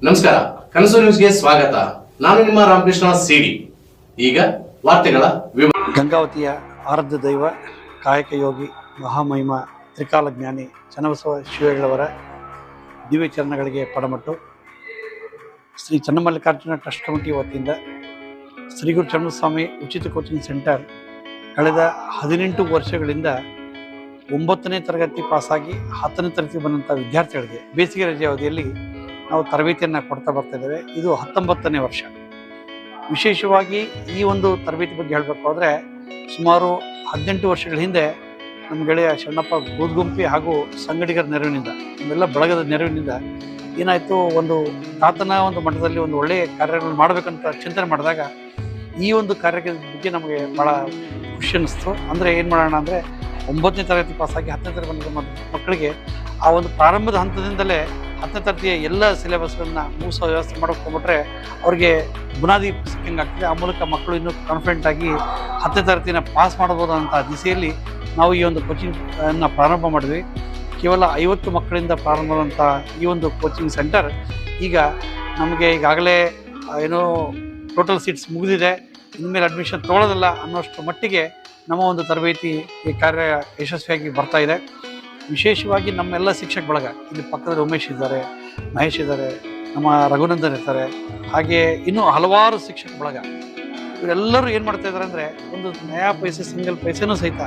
ನಮಸ್ಕಾರ, ಕನಸು ನ್ಯೂಸ್ಗೆ ಸ್ವಾಗತ. ನಾನು ನಿಮ್ಮ ರಾಮಕೃಷ್ಣ ಸಿಡಿ. ಈಗ ವಾರ್ತೆಗಳ ವಿವರ. ಗಂಗಾವತಿಯ ಆರಾಧ್ಯ ದೈವ, ಕಾಯಕ ಯೋಗಿ, ಮಹಾಮಹಿಮ ತ್ರಿಕಾಲಜ್ಞಾನಿ ಚನ್ನಬಸವ ಶಿವಗಳವರ ದಿವ್ಯ ಚರಣಗಳಿಗೆ ಪಡಮಟ್ಟು ಶ್ರೀ ಚನ್ನಮಲ್ಲಿಕಾರ್ಜುನ ಟ್ರಸ್ಟ್ ಕಮಿಟಿ ವತಿಯಿಂದ ಶ್ರೀ ಗುರು ಚನ್ನಸ್ವಾಮಿ ಉಚಿತ ಕೋಚಿಂಗ್ ಸೆಂಟರ್ ಕಳೆದ 18 ವರ್ಷಗಳಿಂದ 9ನೇ ತರಗತಿ ಪಾಸಾಗಿ 10ನೇ ತರಗತಿ ಬಂದಂಥ ವಿದ್ಯಾರ್ಥಿಗಳಿಗೆ ಬೇಸಿಗೆ ರಜೆ ಅವಧಿಯಲ್ಲಿ ನಾವು ತರಬೇತಿಯನ್ನು ಕೊಡ್ತಾ ಬರ್ತಾ ಇದ್ದೇವೆ. ಇದು 19ನೇ ವರ್ಷ. ವಿಶೇಷವಾಗಿ ಈ ಒಂದು ತರಬೇತಿ ಬಗ್ಗೆ ಹೇಳಬೇಕಾದ್ರೆ ಸುಮಾರು 18 ವರ್ಷಗಳ ಹಿಂದೆ ನಮ್ಮ ಗೆಳೆಯ ಶರಣಪ್ಪ ಬೂದ್ಗುಂಪಿ ಹಾಗೂ ಸಂಗಡಿಗರ ನೆರವಿನಿಂದ, ನಮ್ಮೆಲ್ಲ ಬಳಗದ ನೆರವಿನಿಂದ ಏನಾಯಿತು, ಒಂದು ತಾತನ ಒಂದು ಮಟ್ಟದಲ್ಲಿ ಒಂದು ಒಳ್ಳೆಯ ಕಾರ್ಯಗಳನ್ನು ಮಾಡಬೇಕಂತ ಚಿಂತನೆ ಮಾಡಿದಾಗ ಈ ಒಂದು ಕಾರ್ಯದ ಬಗ್ಗೆ ನಮಗೆ ಭಾಳ ಖುಷಿ ಅನ್ನಿಸ್ತು. ಅಂದರೆ ಏನು ಮಾಡೋಣ ಅಂದರೆ 9ನೇ ತರಗತಿ ಪಾಸಾಗಿ 10ನೇ ತರಗತಿ ಬಂದ ಮಕ್ಕಳಿಗೆ ಆ ಒಂದು ಪ್ರಾರಂಭದ ಹಂತದಿಂದಲೇ 10ನೇ ತರಗತಿಯ ಎಲ್ಲ ಸಿಲೆಬಸ್ಗಳನ್ನ ಮುಗಿಸೋ ವ್ಯವಸ್ಥೆ ಮಾಡ್ಕೊಂಡ್ಬಿಟ್ರೆ ಅವ್ರಿಗೆ ಬುನಾದಿ ಸಿಕ್ಕಂಗೆ ಆಗ್ತದೆ. ಆ ಮೂಲಕ ಮಕ್ಕಳು ಇನ್ನೂ ಕಾನ್ಫಿಡೆಂಟ್ ಆಗಿ 10ನೇ ತರಗತಿನ ಪಾಸ್ ಮಾಡ್ಬೋದು ಅಂತ ದಿಸೆಯಲ್ಲಿ ನಾವು ಈ ಒಂದು ಕೋಚಿಂಗನ್ನು ಪ್ರಾರಂಭ ಮಾಡಿದ್ವಿ. ಕೇವಲ 50 ಮಕ್ಕಳಿಂದ ಪ್ರಾರಂಭವಾದಂಥ ಈ ಒಂದು ಕೋಚಿಂಗ್ ಸೆಂಟರ್ ಈಗ ನಮಗೆ ಈಗಾಗಲೇ ಏನೋ ಟೋಟಲ್ ಸೀಟ್ಸ್ ಮುಗಿದಿದೆ, ಇನ್ಮೇಲೆ ಅಡ್ಮಿಷನ್ ತೊಗೊಳ್ಳೋದಿಲ್ಲ ಅನ್ನೋಷ್ಟು ಮಟ್ಟಿಗೆ ನಮ್ಮ ಒಂದು ತರಬೇತಿ ಈ ಕಾರ್ಯ ಯಶಸ್ವಿಯಾಗಿ ಬರ್ತಾ ಇದೆ. ವಿಶೇಷವಾಗಿ ನಮ್ಮೆಲ್ಲ ಶಿಕ್ಷಕ ಬಳಗ, ಇಲ್ಲಿ ಪಕ್ಕದಲ್ಲಿ ಉಮೇಶ್ ಇದ್ದಾರೆ, ಮಹೇಶ್ ಇದ್ದಾರೆ, ನಮ್ಮ ರಘುನಂದನ್ ಇರ್ತಾರೆ, ಹಾಗೆ ಇನ್ನೂ ಹಲವಾರು ಶಿಕ್ಷಕ ಬಳಗ, ಇವರೆಲ್ಲರೂ ಏನು ಮಾಡ್ತಾ ಇದ್ದಾರೆ ಅಂದರೆ ಒಂದು ನಯಾ ಪೈಸೆ ಸಿಂಗಲ್ ಪೈಸೆನೂ ಸಹಿತ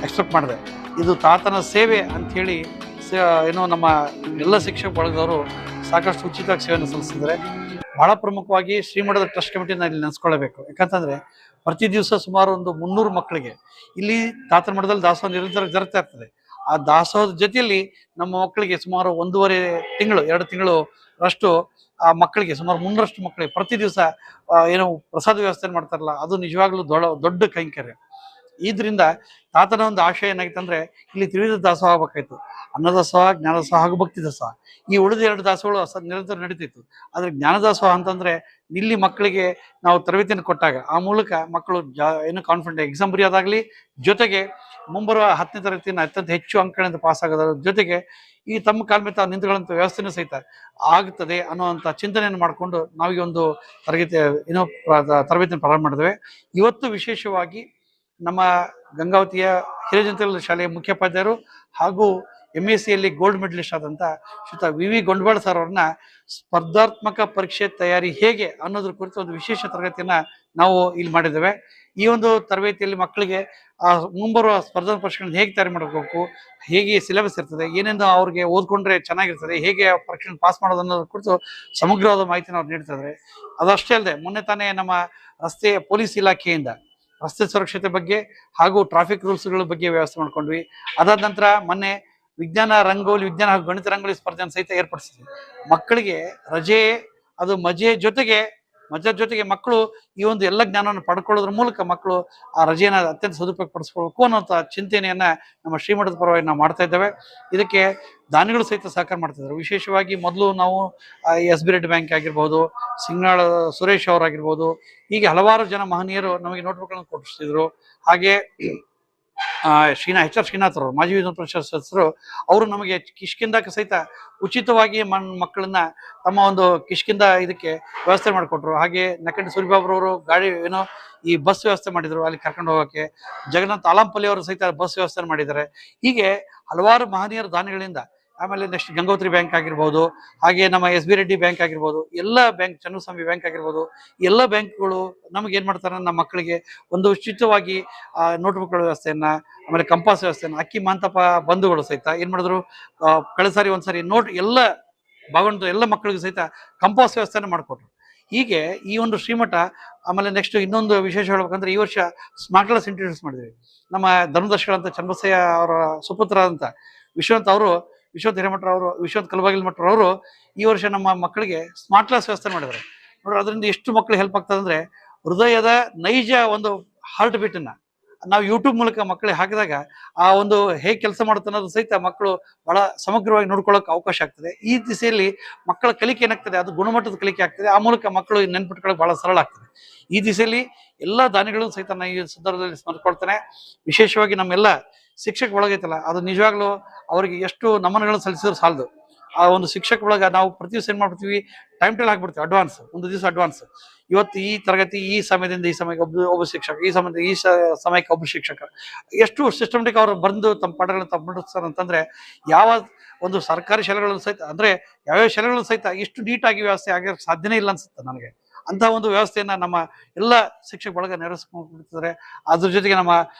ಎಕ್ಸ್ಪೆಕ್ಟ್ ಮಾಡಿದೆ. ಇದು ತಾತನ ಸೇವೆ ಅಂಥೇಳಿ ಏನೋ ನಮ್ಮ ಎಲ್ಲ ಶಿಕ್ಷಕ ಬಳಗದವರು ಸಾಕಷ್ಟು ಉಚಿತವಾಗಿ ಸೇವೆಯನ್ನು ಸಲ್ಲಿಸಿದ್ದಾರೆ. ಬಹಳ ಪ್ರಮುಖವಾಗಿ ಶ್ರೀಮಠದ ಟ್ರಸ್ಟ್ ಕಮಿಟಿನ ಇಲ್ಲಿ ನೆನೆಸ್ಕೊಳ್ಳಬೇಕು. ಯಾಕಂತಂದರೆ ಪ್ರತಿ ದಿವಸ ಸುಮಾರು ಒಂದು 300 ಮಕ್ಕಳಿಗೆ ಇಲ್ಲಿ ತಾತನ ಮಠದಲ್ಲಿ ದಾಸೋಹ ನಿರಂತರ ಜರುಗ್ತಾ ಇರ್ತದೆ. ಆ ದಾಸೋಹದ ಜೊತೆಯಲ್ಲಿ ನಮ್ಮ ಮಕ್ಕಳಿಗೆ ಸುಮಾರು 1.5 ತಿಂಗಳು 2 ತಿಂಗಳು ಅಷ್ಟು ಆ ಮಕ್ಕಳಿಗೆ ಸುಮಾರು 300ರಷ್ಟು ಮಕ್ಕಳಿಗೆ ಪ್ರತಿ ದಿವಸ ಏನೋ ಪ್ರಸಾದ ವ್ಯವಸ್ಥೆ ಮಾಡ್ತಾರಲ್ಲ, ಅದು ನಿಜವಾಗ್ಲೂ ದೊಡ್ಡ ಕೈಂಕರ್ಯ. ಇದರಿಂದ ತಾತನ ಒಂದು ಆಶಯ ಏನಾಗಿತ್ತು ಅಂದರೆ ಇಲ್ಲಿ ತ್ರಿವಿಧ ದಾಸೋಹ ಆಗಬೇಕಾಯ್ತು. ಅನ್ನದಾಸೋಹ, ಜ್ಞಾನದಾಸೋಹ ಹಾಗೂ ಭಕ್ತಿ ದಾಸೋಹ. ಈ ಉಳಿದ 2 ದಾಸೋಹಗಳು ನಿರಂತರ ನಡೀತಿತ್ತು. ಆದರೆ ಜ್ಞಾನದಾಸೋಹ ಅಂತಂದರೆ ಇಲ್ಲಿ ಮಕ್ಕಳಿಗೆ ನಾವು ತರಬೇತಿಯನ್ನು ಕೊಟ್ಟಾಗ ಆ ಮೂಲಕ ಮಕ್ಕಳು ಏನು ಕಾನ್ಫಿಡೆಂಟ್ ಎಕ್ಸಾಮ್ ಬರೆಯೋದಾಗಲಿ, ಜೊತೆಗೆ ಮುಂಬರುವ 10ನೇ ತರಗತಿಯನ್ನು ಅತ್ಯಂತ ಹೆಚ್ಚು ಅಂಕಗಳಿಂದ ಪಾಸ್ ಆಗೋದ್ರ ಜೊತೆಗೆ ಈ ತಮ್ಮ ಕಾಲ ಮೇಲೆ ತಾವು ನಿಂತುಕೊಳ್ಳುವಂಥ ವ್ಯವಸ್ಥೆನೂ ಸಹಿತ ಆಗುತ್ತದೆ ಅನ್ನೋವಂಥ ಚಿಂತನೆಯನ್ನು ಮಾಡಿಕೊಂಡು ನಾವು ಈ ಒಂದು ತರಬೇತಿಯನ್ನು ಪ್ರಾರಂಭ ಮಾಡಿದ್ದೇವೆ. ಇವತ್ತು ವಿಶೇಷವಾಗಿ ನಮ್ಮ ಗಂಗಾವತಿಯ ಹಿರಿಯಜನತೆಗಳ ಶಾಲೆಯ ಮುಖ್ಯೋಪಾಧ್ಯಾಯರು ಹಾಗೂ MSCಯಲ್ಲಿ ಗೋಲ್ಡ್ ಮೆಡಲಿಸ್ಟ್ ಆದಂಥ ಶ್ರೀಯುತ ವಿ ಗೊಂಡಬಾಳ್ ಸರ್ ಅವ್ರನ್ನ ಸ್ಪರ್ಧಾತ್ಮಕ ಪರೀಕ್ಷೆ ತಯಾರಿ ಹೇಗೆ ಅನ್ನೋದ್ರ ಕುರಿತು ಒಂದು ವಿಶೇಷ ತರಗತಿಯನ್ನು ನಾವು ಇಲ್ಲಿ ಮಾಡಿದ್ದೇವೆ. ಈ ಒಂದು ತರಬೇತಿಯಲ್ಲಿ ಮಕ್ಕಳಿಗೆ ಮುಂಬರುವ ಸ್ಪರ್ಧಾತ್ಮಕ ಪರೀಕ್ಷೆಗಳನ್ನು ಹೇಗೆ ತಯಾರಿ ಮಾಡಬೇಕು, ಹೇಗೆ ಸಿಲೆಬಸ್ ಇರ್ತದೆ, ಏನೇನು ಅವ್ರಿಗೆ ಓದ್ಕೊಂಡ್ರೆ ಚೆನ್ನಾಗಿರ್ತದೆ, ಹೇಗೆ ಪರೀಕ್ಷೆಯನ್ನು ಪಾಸ್ ಮಾಡೋದು ಅನ್ನೋದ್ರ ಕುರಿತು ಸಮಗ್ರವಾದ ಮಾಹಿತಿನ ಅವ್ರು ನೀಡ್ತಾ ಇದ್ದಾರೆ. ಅದಷ್ಟೇ ಅಲ್ಲದೆ ಮೊನ್ನೆ ತಾನೇ ನಮ್ಮ ರಸ್ತೆ ಪೊಲೀಸ್ ಇಲಾಖೆಯಿಂದ ರಸ್ತೆ ಸುರಕ್ಷತೆ ಬಗ್ಗೆ ಹಾಗೂ ಟ್ರಾಫಿಕ್ ರೂಲ್ಸ್ಗಳ ಬಗ್ಗೆ ವ್ಯವಸ್ಥೆ ಮಾಡ್ಕೊಂಡ್ವಿ. ಅದಾದ ನಂತರ ಮೊನ್ನೆ ವಿಜ್ಞಾನ ರಂಗೋಲಿ, ವಿಜ್ಞಾನ ಹಾಗೂ ಗಣಿತ ರಂಗೋಲಿ ಸ್ಪರ್ಧೆಯನ್ನು ಸಹಿತ ಏರ್ಪಡಿಸಿದ್ವಿ. ಮಕ್ಕಳಿಗೆ ರಜೆ ಅದು ಮಜೆ ಜೊತೆಗೆ ಮಕ್ಕಳು ಈ ಒಂದು ಎಲ್ಲ ಜ್ಞಾನವನ್ನು ಪಡ್ಕೊಳ್ಳೋದ್ರ ಮೂಲಕ ಮಕ್ಕಳು ಆ ರಜೆಯನ್ನು ಅತ್ಯಂತ ಸದುಪಯೋಗ ಪಡಿಸ್ಕೊಳ್ಬೇಕು ಅನ್ನೋಂಥ ಚಿಂತನೆಯನ್ನ ನಮ್ಮ ಶ್ರೀಮಠದ ಪರವಾಗಿ ನಾವು ಮಾಡ್ತಾ ಇದ್ದೇವೆ. ಇದಕ್ಕೆ ದಾನಿಗಳು ಸಹಿತ ಸಹಕಾರ ಮಾಡ್ತಿದ್ದಾರೆ. ವಿಶೇಷವಾಗಿ ಮೊದಲು ನಾವು SB ರೆಡ್ಡಿ ಬ್ಯಾಂಕ್ ಆಗಿರ್ಬೋದು, ಸಿಂಗ್ನಾಳ ಸುರೇಶ್ ಅವರಾಗಿರ್ಬೋದು, ಹೀಗೆ ಹಲವಾರು ಜನ ಮಹನೀಯರು ನಮಗೆ ನೋಟ್ಬುಕ್ಗಳನ್ನು ಕೊಡಿಸ್ತಿದ್ರು. ಹಾಗೆ HR ಶ್ರೀನಾಥ್ ಅವರು, ಮಾಜಿ ವಿಧಾನ ಪರಿಷತ್ ಸದಸ್ಯರು, ಅವರು ನಮಗೆ ಕಿಷ್ಕಿಂದಕ್ಕೆ ಸಹಿತ ಉಚಿತವಾಗಿ ಮಕ್ಕಳನ್ನ ತಮ್ಮ ಒಂದು ಕಿಷ್ಕಿಂದ ಇದಕ್ಕೆ ವ್ಯವಸ್ಥೆ ಮಾಡಿಕೊಟ್ರು. ಹಾಗೆ ನಕಂಡಿ ಸೂರಿಬಾಬ್ರವರು ಗಾಡಿ ಈ ಬಸ್ ವ್ಯವಸ್ಥೆ ಮಾಡಿದ್ರು ಅಲ್ಲಿ ಕರ್ಕೊಂಡು ಹೋಗೋಕ್ಕೆ. ಜಗನ್ನಾಥ್ ಆಲಾಂಪಲ್ಲಿ ಅವರು ಸಹಿತ ಬಸ್ ವ್ಯವಸ್ಥೆ ಮಾಡಿದ್ದಾರೆ. ಹೀಗೆ ಹಲವಾರು ಮಹನೀಯರ ದಾನಿಗಳಿಂದ, ಆಮೇಲೆ ನೆಕ್ಸ್ಟ್ ಗಂಗೋತ್ರಿ ಬ್ಯಾಂಕ್ ಆಗಿರ್ಬೋದು, ಹಾಗೆ ನಮ್ಮ SB ರೆಡ್ಡಿ ಬ್ಯಾಂಕ್ ಆಗಿರ್ಬೋದು, ಎಲ್ಲ ಬ್ಯಾಂಕ್, ಚನ್ನಸ್ವಾಮಿ ಬ್ಯಾಂಕ್ ಆಗಿರ್ಬೋದು, ಎಲ್ಲ ಬ್ಯಾಂಕ್ಗಳು ನಮಗೆ ಏನು ಮಾಡ್ತಾರೆ, ನಮ್ಮ ಮಕ್ಕಳಿಗೆ ಒಂದು ಉಚಿತವಾಗಿ ನೋಟ್ಬುಕ್ಗಳ ವ್ಯವಸ್ಥೆಯನ್ನ, ಆಮೇಲೆ ಕಂಪಾಸ್ ವ್ಯವಸ್ಥೆಯನ್ನ, ಅಕ್ಕಿ ಮಾಂತಪ್ಪ ಬಂಧುಗಳು ಸಹಿತ ಏನು ಮಾಡಿದ್ರು, ಕಳೆದ ಸಾರಿ ಒಂದ್ಸರಿ ಎಲ್ಲ ಭಾಗವಂತ ಎಲ್ಲ ಮಕ್ಕಳಿಗೂ ಸಹಿತ ಕಂಪಾಸ್ ವ್ಯವಸ್ಥೆಯನ್ನು ಮಾಡಿಕೊಟ್ರು. ಹೀಗೆ ಈ ಒಂದು ಶ್ರೀಮಠ. ಆಮೇಲೆ ನೆಕ್ಸ್ಟ್ ಇನ್ನೊಂದು ವಿಶೇಷ ಹೇಳ್ಬೇಕಂದ್ರೆ ಈ ವರ್ಷ ಸ್ಮಾರ್ಟ್ ಕ್ಲಾಸ್ ಇಂಟ್ರೊಡ್ಯೂಸ್ ಮಾಡಿದ್ವಿ. ನಮ್ಮ ಧರ್ಮದರ್ಶಿಗಳಂತ ಚನ್ನಬಸಯ್ಯ ಅವರ ಸುಪುತ್ರ ಅಂತ ವಿಶ್ವನಾಥ್ ಹಿರೇಮಠ ಅವರು, ವಿಶ್ವನಾಥ್ ಕಲಬಾಗಿಲ್ ಮಠರವರು ಈ ವರ್ಷ ನಮ್ಮ ಮಕ್ಕಳಿಗೆ ಸ್ಮಾರ್ಟ್ ಕ್ಲಾಸ್ ವ್ಯವಸ್ಥೆ ಮಾಡಿದ್ದಾರೆ. ನೋಡ್ರಿ, ಅದರಿಂದ ಎಷ್ಟು ಮಕ್ಕಳಿಗೆ ಹೆಲ್ಪ್ ಆಗ್ತದೆ ಅಂದರೆ ಹೃದಯದ ನೈಜ ಒಂದು ಹಾರ್ಟ್ ಬೀಟನ್ನು ನಾವು ಯೂಟ್ಯೂಬ್ ಮೂಲಕ ಮಕ್ಕಳಿಗೆ ಹಾಕಿದಾಗ ಆ ಒಂದು ಹೇಗೆ ಕೆಲಸ ಮಾಡುತ್ತೆ ಅನ್ನೋದು ಸಹಿತ ಮಕ್ಕಳು ಬಹಳ ಸಮಗ್ರವಾಗಿ ನೋಡ್ಕೊಳ್ಳೋಕೆ ಅವಕಾಶ ಆಗ್ತದೆ. ಈ ದಿಸೆಯಲ್ಲಿ ಮಕ್ಕಳ ಕಲಿಕೆ ಏನಾಗ್ತದೆ, ಅದು ಗುಣಮಟ್ಟದ ಕಲಿಕೆ ಆಗ್ತದೆ. ಆ ಮೂಲಕ ಮಕ್ಕಳು ನೆನ್ಪಿಟ್ಕೊಳ್ಳೋಕೆ ಬಹಳ ಸರಳ ಆಗ್ತದೆ. ಈ ದಿಸೆಯಲ್ಲಿ ಎಲ್ಲ ದಾನಿಗಳು ಸಹಿತ ನಾನು ಈ ಸಂದರ್ಭದಲ್ಲಿ ಸ್ಮರಿಸ್ಕೊಳ್ತೇನೆ. ವಿಶೇಷವಾಗಿ ನಮ್ಮೆಲ್ಲ ಶಿಕ್ಷಕ ಒಳಗೈತಲ್ಲ, ಅದು ನಿಜವಾಗ್ಲೂ ಅವರಿಗೆ ಎಷ್ಟು ನಮನಗಳನ್ನು ಸಲ್ಲಿಸಿದ್ರು ಸಾಲದು. ಆ ಒಂದು ಶಿಕ್ಷಕ ಒಳಗ ನಾವು ಪ್ರತಿ ದಿವಸ ಏನ್ ಮಾಡ್ಬಿಡ್ತೀವಿ, ಟೈಮ್ ಟೇಬಲ್ ಹಾಕ್ಬಿಡ್ತೀವಿ ಅಡ್ವಾನ್ಸ್, ಒಂದು ದಿವಸ ಅಡ್ವಾನ್ಸ್. ಇವತ್ತು ಈ ತರಗತಿ ಈ ಸಮಯದಿಂದ ಈ ಸಮಯಕ್ಕೆ ಒಬ್ಬ ಶಿಕ್ಷಕ, ಈ ಸಮಯದಿಂದ ಈ ಸಮಯಕ್ಕೆ ಒಬ್ಬ ಶಿಕ್ಷಕ, ಎಷ್ಟು ಸಿಸ್ಟಮೆಟಿಕ್ ಅವ್ರು ಬಂದು ತಮ್ಮ ಪಾಠಗಳನ್ನ ತಪ್ಪಿಸ್ತಾರೆ ಅಂತಂದ್ರೆ, ಯಾವ ಒಂದು ಸರ್ಕಾರಿ ಶಾಲೆಗಳು ಸಹಿತ, ಅಂದ್ರೆ ಯಾವ್ಯಾವ ಶಾಲೆಗಳು ಸಹಿತ ಇಷ್ಟು ನೀಟಾಗಿ ವ್ಯವಸ್ಥೆ ಆಗಿರೋಕ್ಕೆ ಸಾಧ್ಯನೇ ಇಲ್ಲ ಅನ್ಸುತ್ತೆ ನನಗೆ. ಅಂತ ಒಂದು ವ್ಯವಸ್ಥೆಯನ್ನ ನಮ್ಮ ಎಲ್ಲ ಶಿಕ್ಷಕ ಬಳಗ ನೆರವೇರಿಸ್ಕೊಂಡಿರ್ತಾರೆ. ಅದ್ರ ಜೊತೆಗೆ ನಮ್ಮ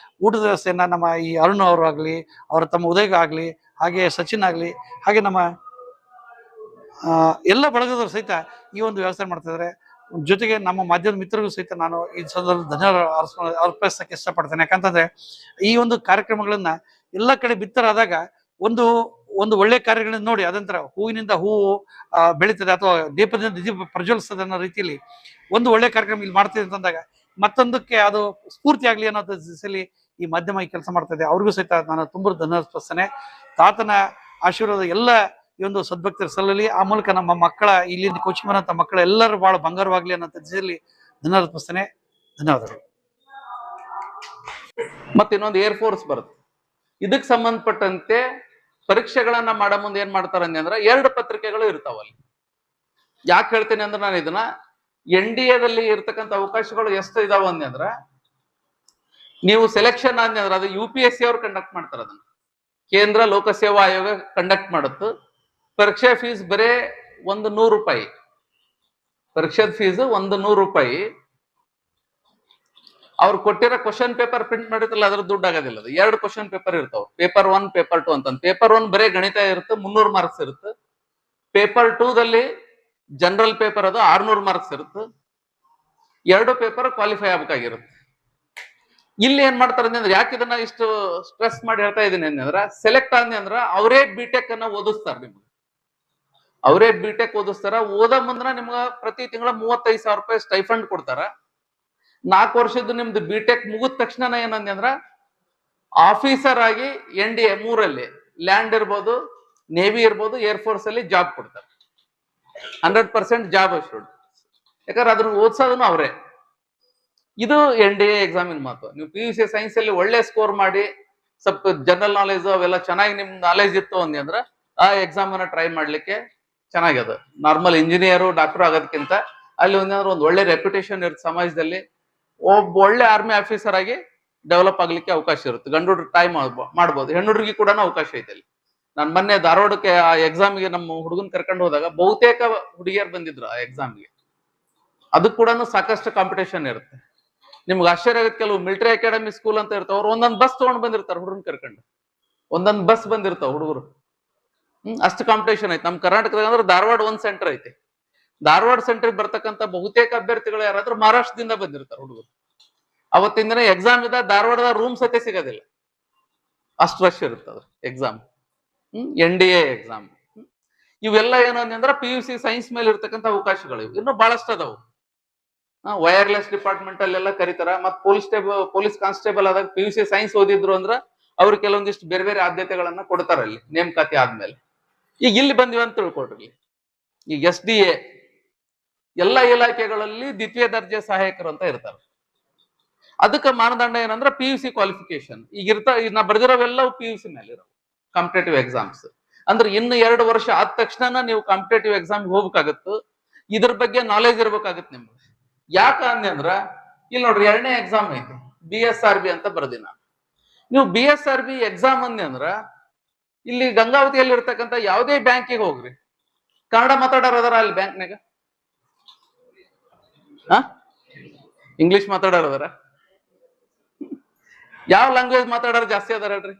ಊಟದ ವ್ಯವಸ್ಥೆಯನ್ನ ನಮ್ಮ ಈ ಅರುಣ್ ಅವರು ಆಗ್ಲಿ, ಅವರ ತಮ್ಮ ಉದಯ್ ಆಗ್ಲಿ, ಹಾಗೆ ಸಚಿನ್ ಆಗ್ಲಿ, ಹಾಗೆ ನಮ್ಮ ಎಲ್ಲ ಬಳಗದವರು ಸಹಿತ ಈ ಒಂದು ವ್ಯವಸ್ಥೆ ಮಾಡ್ತಾ ಇದ್ದಾರೆ. ಜೊತೆಗೆ ನಮ್ಮ ಮಾಧ್ಯಮದ ಮಿತ್ರರಿಗೂ ಸಹಿತ ನಾನು ಈ ಸಂದರ್ಭದಲ್ಲಿ ಧನ್ಯವಾದ ಅರ್ಪಿಸಕ್ಕೆ ಇಷ್ಟಪಡ್ತೇನೆ. ಯಾಕಂತಂದ್ರೆ ಈ ಒಂದು ಕಾರ್ಯಕ್ರಮಗಳನ್ನ ಎಲ್ಲ ಕಡೆ ಬಿತ್ತರಾದಾಗ ಒಂದು ಒಂದು ಒಳ್ಳೆ ಕಾರ್ಯಗಳನ್ನ ನೋಡಿ ಅದಂತರ ಹೂವಿನಿಂದ ಹೂವು ಬೆಳೀತದೆ ಅಥವಾ ದೀಪದಿಂದ ದೀಪ ಪ್ರಜ್ವಲಿಸ್ತದೆ ಅನ್ನೋ ರೀತಿಯಲ್ಲಿ ಒಂದು ಒಳ್ಳೆ ಕಾರ್ಯಕ್ರಮ ಇಲ್ಲಿ ಮಾಡ್ತಿದೆ ಅಂತಂದಾಗ ಮತ್ತೊಂದಕ್ಕೆ ಅದು ಸ್ಫೂರ್ತಿ ಆಗ್ಲಿ ಅನ್ನೋ ದಿಸೆಯಲ್ಲಿ ಈ ಮಾಧ್ಯಮ ಈ ಕೆಲಸ ಮಾಡ್ತಾ ಇದೆ. ಅವ್ರಿಗೂ ಸಹಿತ ನಾನು ತುಂಬ ಧನ್ಯವಾದಿಸ್ತೇನೆ. ತಾತನ ಆಶೀರ್ವಾದ ಎಲ್ಲ ಈ ಒಂದು ಸದ್ಭಕ್ತರ ಸಲ್ಲಲಿ. ಆ ಮೂಲಕ ನಮ್ಮ ಮಕ್ಕಳ ಇಲ್ಲಿಂದ ಕೋಚಿಂಗ್ ಬರೋಂಥ ಮಕ್ಕಳ ಎಲ್ಲರೂ ಬಹಳ ಬಂಗಾರವಾಗ್ಲಿ ಅನ್ನೋ ದಿಸೆಯಲ್ಲಿ ಧನ್ಯವಾದಿಸ್ತೇನೆ. ಧನ್ಯವಾದಗಳು. ಮತ್ತೆ ಇನ್ನೊಂದು ಏರ್ಫೋರ್ಸ್ ಬರುತ್ತೆ. ಇದಕ್ಕೆ ಸಂಬಂಧಪಟ್ಟಂತೆ ಪರೀಕ್ಷೆಗಳನ್ನ ಮಾಡೋ ಮುಂದೆ ಏನ್ ಮಾಡ್ತಾರೆ ಅಂದ್ರೆ 2 ಪತ್ರಿಕೆಗಳು ಇರ್ತಾವಲ್ಲಿ. ಯಾಕೆ ಹೇಳ್ತೇನೆ ಅಂದ್ರೆ, ನಾನು ಇದನ್ನ NDAದಲ್ಲಿ ಇರ್ತಕ್ಕಂಥ ಅವಕಾಶಗಳು ಎಷ್ಟು ಇದಾವ ಅಂದ್ರ, ನೀವು ಸೆಲೆಕ್ಷನ್ ಆದ್ನಂದ್ರೆ ಅದು UPSC ಅವ್ರು ಕಂಡಕ್ಟ್ ಮಾಡ್ತಾರೆ. ಅದನ್ನ ಕೇಂದ್ರ ಲೋಕಸೇವಾ ಆಯೋಗ ಕಂಡಕ್ಟ್ ಮಾಡುತ್ತೆ. ಪರೀಕ್ಷೆ ಫೀಸ್ ಬರೇ ₹100. ಪರೀಕ್ಷೆದ ಫೀಸ್ ₹100. ಅವ್ರು ಕೊಟ್ಟಿರೋ ಕ್ವಶನ್ ಪೇಪರ್ ಪ್ರಿಂಟ್ ಮಾಡಿರ್ತಲ್ಲ, ಅದ್ರ ದುಡ್ಡು ಆಗೋದಿಲ್ಲ. ಅದು 2 ಕ್ವಶನ್ ಪೇಪರ್ ಇರ್ತಾವ, ಪೇಪರ್ 1 ಪೇಪರ್ 2 ಅಂತ. ಪೇಪರ್ 1 ಬರೇ ಗಣಿತ ಇರುತ್ತೆ, 300 ಮಾರ್ಕ್ಸ್ ಇರುತ್ತೆ. ಪೇಪರ್ 2 ದಲ್ಲಿ ಜನರಲ್ ಪೇಪರ್ ಅದು 600 ಮಾರ್ಕ್ಸ್ ಇರುತ್ತೆ. 2 ಪೇಪರ್ ಕ್ವಾಲಿಫೈ ಆಗ್ಬೇಕಾಗಿರುತ್ತೆ. ಇಲ್ಲಿ ಏನ್ ಮಾಡ್ತಾರೆ ಅಂದ್ರೆ, ಯಾಕೆ ಇದನ್ನ ಇಷ್ಟು ಸ್ಟ್ರೆಸ್ ಮಾಡಿ ಹೇಳ್ತಾ ಇದೀನಿ ಅಂದ್ರೆ, ಸೆಲೆಕ್ಟ್ ಆದ್ನಿ ಅಂದ್ರ ಅವರೇ ಬಿಟೆಕ್ ಅನ್ನ ಓದಿಸ್ತಾರೆ ನಿಮ್ಗೆ. ಅವರೇ ಬಿಟೆಕ್ ಓದಿಸ್ತಾರ. ಓದ ಮುಂದ್ರ ನಿಮ್ಗ ಪ್ರತಿ ತಿಂಗಳ ₹35,000 ಸ್ಟೈಫಂಡ್ ಕೊಡ್ತಾರ. 4 ವರ್ಷದ್ದು ನಿಮ್ದು ಬಿಟೆಕ್ ಮುಗಿದ ತಕ್ಷಣ ಏನಂದ್ರೆ ಅಂದ್ರ ಆಫೀಸರ್ ಆಗಿ NDA 3 ಲ್ಯಾಂಡ್ ಇರ್ಬೋದು, ನೇವಿ ಇರ್ಬೋದು, ಏರ್ಫೋರ್ಸ್ ಅಲ್ಲಿ ಜಾಬ್ ಕೊಡ್ತಾರೆ. 100% ಜಾಬ್ ಅಶ್ಯೂರ್ಡ್. ಯಾಕಂದ್ರೆ ಅದನ್ನ ಓದಿಸೋದನ್ನು ಅವರೇ. ಇದು NDA ಎಕ್ಸಾಮಿನ ಮಾತು. ನೀವು PUC ಸೈನ್ಸ್ ಅಲ್ಲಿ ಒಳ್ಳೆ ಸ್ಕೋರ್ ಮಾಡಿ ಸ್ವಲ್ಪ ಜನರಲ್ ನಾಲೆಜ್ ಅವೆಲ್ಲ ಚೆನ್ನಾಗಿ ನಿಮ್ ನಾಲೆಜ್ ಇತ್ತು ಅಂದ್ರೆ ಆ ಎಕ್ಸಾಮ್ ಅನ್ನ ಟ್ರೈ ಮಾಡ್ಲಿಕ್ಕೆ ಚೆನ್ನಾಗಿದೆ. ನಾರ್ಮಲ್ ಇಂಜಿನಿಯರ್ ಡಾಕ್ಟರ್ ಆಗೋದಕ್ಕಿಂತ ಅಲ್ಲಿ ಒಂದು ಒಳ್ಳೆ ರೆಪ್ಯುಟೇಷನ್ ಇರುತ್ತೆ ಸಮಾಜದಲ್ಲಿ. ಒಬ್ಬ ಒಳ್ಳೆ ಆರ್ಮಿ ಆಫೀಸರ್ ಆಗಿ ಡೆವಲಪ್ ಆಗ್ಲಿಕ್ಕೆ ಅವಕಾಶ ಇರುತ್ತೆ. ಗಂಡು ಟ್ರೈ ಮಾಡ್ಬೋದು, ಹೆಣ್ಣುಡ್ರಿಗೆ ಕೂಡ ಅವಕಾಶ ಐತೆ ಅಲ್ಲಿ. ನಾನು ಮೊನ್ನೆ ಧಾರವಾಡಕ್ಕೆ ಆ ಎಕ್ಸಾಮ್ಗೆ ನಮ್ಮ ಹುಡುಗನ್ ಕರ್ಕೊಂಡು ಹೋದಾಗ ಬಹುತೇಕ ಹುಡುಗಿಯರು ಬಂದಿದ್ರು ಆ ಎಕ್ಸಾಮ್ಗೆ. ಅದಕ್ಕೆ ಕೂಡ ಸಾಕಷ್ಟು ಕಾಂಪಿಟೇಷನ್ ಇರುತ್ತೆ. ನಿಮ್ಗೆ ಆಶ್ಚರ್ಯ ಆಗುತ್ತೆ, ಕೆಲವು ಮಿಲಿಟರಿ ಅಕಾಡೆಮಿ ಸ್ಕೂಲ್ ಅಂತ ಇರ್ತಾವ, ಅವ್ರು ಒಂದೊಂದು ಬಸ್ ತಗೊಂಡ್ ಬಂದಿರ್ತಾರೆ ಹುಡುಗನ್ ಕರ್ಕೊಂಡು. ಒಂದೊಂದು ಬಸ್ ಬಂದಿರ್ತಾವ ಹುಡುಗರು. ಅಷ್ಟು ಕಾಂಪಿಟೇಷನ್ ಐತೆ. ನಮ್ಮ ಕರ್ನಾಟಕದಾಗ ಅಂದ್ರೆ ಧಾರವಾಡ ಒಂದು ಸೆಂಟರ್ ಐತಿ. ಧಾರವಾಡ ಸೆಂಟರ್ ಬರ್ತಕ್ಕಂಥ ಬಹುತೇಕ ಅಭ್ಯರ್ಥಿಗಳು ಯಾರಾದ್ರೂ ಮಹಾರಾಷ್ಟ್ರದಿಂದ ಬಂದಿರ್ತಾರೆ ಹುಡುಗರು. ಅವತ್ತಿನ ದಿನ ಎಕ್ಸಾಮ್ ಇದ್ದ ಧಾರವಾಡದ ರೂಮ್ ಸತೆ ಸಿಗೋದಿಲ್ಲ, ಅಷ್ಟು ರಶ್ ಇರುತ್ತೆ ಅದ್ರ ಎಕ್ಸಾಮ್. NDA exam. ಇವೆಲ್ಲ ಏನು ಅಂದ್ರೆ PUC ಸೈನ್ಸ್ ಮೇಲೆ ಇರ್ತಕ್ಕಂಥ ಅವಕಾಶಗಳು ಇವು. ಇನ್ನು ಬಹಳಷ್ಟು ಅದಾವು. ವೈರ್ಲೆಸ್ ಡಿಪಾರ್ಟ್ಮೆಂಟ್ ಅಲ್ಲೆಲ್ಲ ಕರೀತಾರ. ಮತ್ ಪೊಲೀಸ್ ಕಾನ್ಸ್ಟೇಬಲ್ ಆದಾಗ PUC ಸೈನ್ಸ್ ಓದಿದ್ರು ಅಂದ್ರ ಅವ್ರಿಗೆ ಕೆಲವೊಂದಿಷ್ಟು ಬೇರೆ ಬೇರೆ ಆದ್ಯತೆಗಳನ್ನ ಕೊಡ್ತಾರ ಅಲ್ಲಿ ನೇಮಕಾತಿ ಆದ್ಮೇಲೆ. ಈಗ ಇಲ್ಲಿ ಬಂದಿವ ಅಂತ ತಿಳ್ಕೊಡ್ರಿ. ಈಗ SDA ಎಲ್ಲ ಇಲಾಖೆಗಳಲ್ಲಿ ದ್ವಿತೀಯ ದರ್ಜೆ ಸಹಾಯಕರು ಅಂತ ಇರ್ತಾರೆ. ಅದಕ್ಕೆ ಮಾನದಂಡ ಏನಂದ್ರೆ PUC ಕ್ವಾಲಿಫಿಕೇಶನ್. ಈಗ ನಾ ಬರ್ದಿರೋವೆಲ್ಲವು PUC ಮೇಲೆ ಇರೋ ಕಾಂಪಿಟೇಟಿವ್ ಎಕ್ಸಾಮ್ಸ್. ಅಂದ್ರೆ ಇನ್ನು 2 ವರ್ಷ ಆದ ತಕ್ಷಣ ನೀವು ಕಾಂಪಿಟೇಟಿವ್ ಎಕ್ಸಾಮ್ ಹೋಗ್ಬೇಕಾಗತ್ತು. ಇದ್ರ ಬಗ್ಗೆ ನಾಲೆಜ್ ಇರ್ಬೇಕಾಗತ್ತೆ ನಿಮ್ಗೆ. ಯಾಕ ಅಂದ್ರ ಇಲ್ಲಿ ನೋಡ್ರಿ, 2ನೇ ಎಕ್ಸಾಮ್ ಐತಿ, BSRB ಅಂತ ಬರ್ದಿ ನಾನು. ನೀವು BSRB ಎಕ್ಸಾಮ್ ಅಂದ್ರ ಇಲ್ಲಿ ಗಂಗಾವತಿಯಲ್ಲಿ ಇರ್ತಕ್ಕಂಥ ಯಾವುದೇ ಬ್ಯಾಂಕಿಗೆ ಹೋಗ್ರಿ, ಕನ್ನಡ ಮಾತಾಡೋರು ಅದಾರ ಅಲ್ಲಿ ಬ್ಯಾಂಕ್ನಾಗ? ಇಂಗ್ಲಿಷ್ ಮಾತಾಡೋರು ಅದಾರ? ಯಾವ ಲ್ಯಾಂಗ್ವೇಜ್ ಮಾತಾಡೋರು ಜಾಸ್ತಿ ಅದಾರ ಹೇಳ್ರಿ?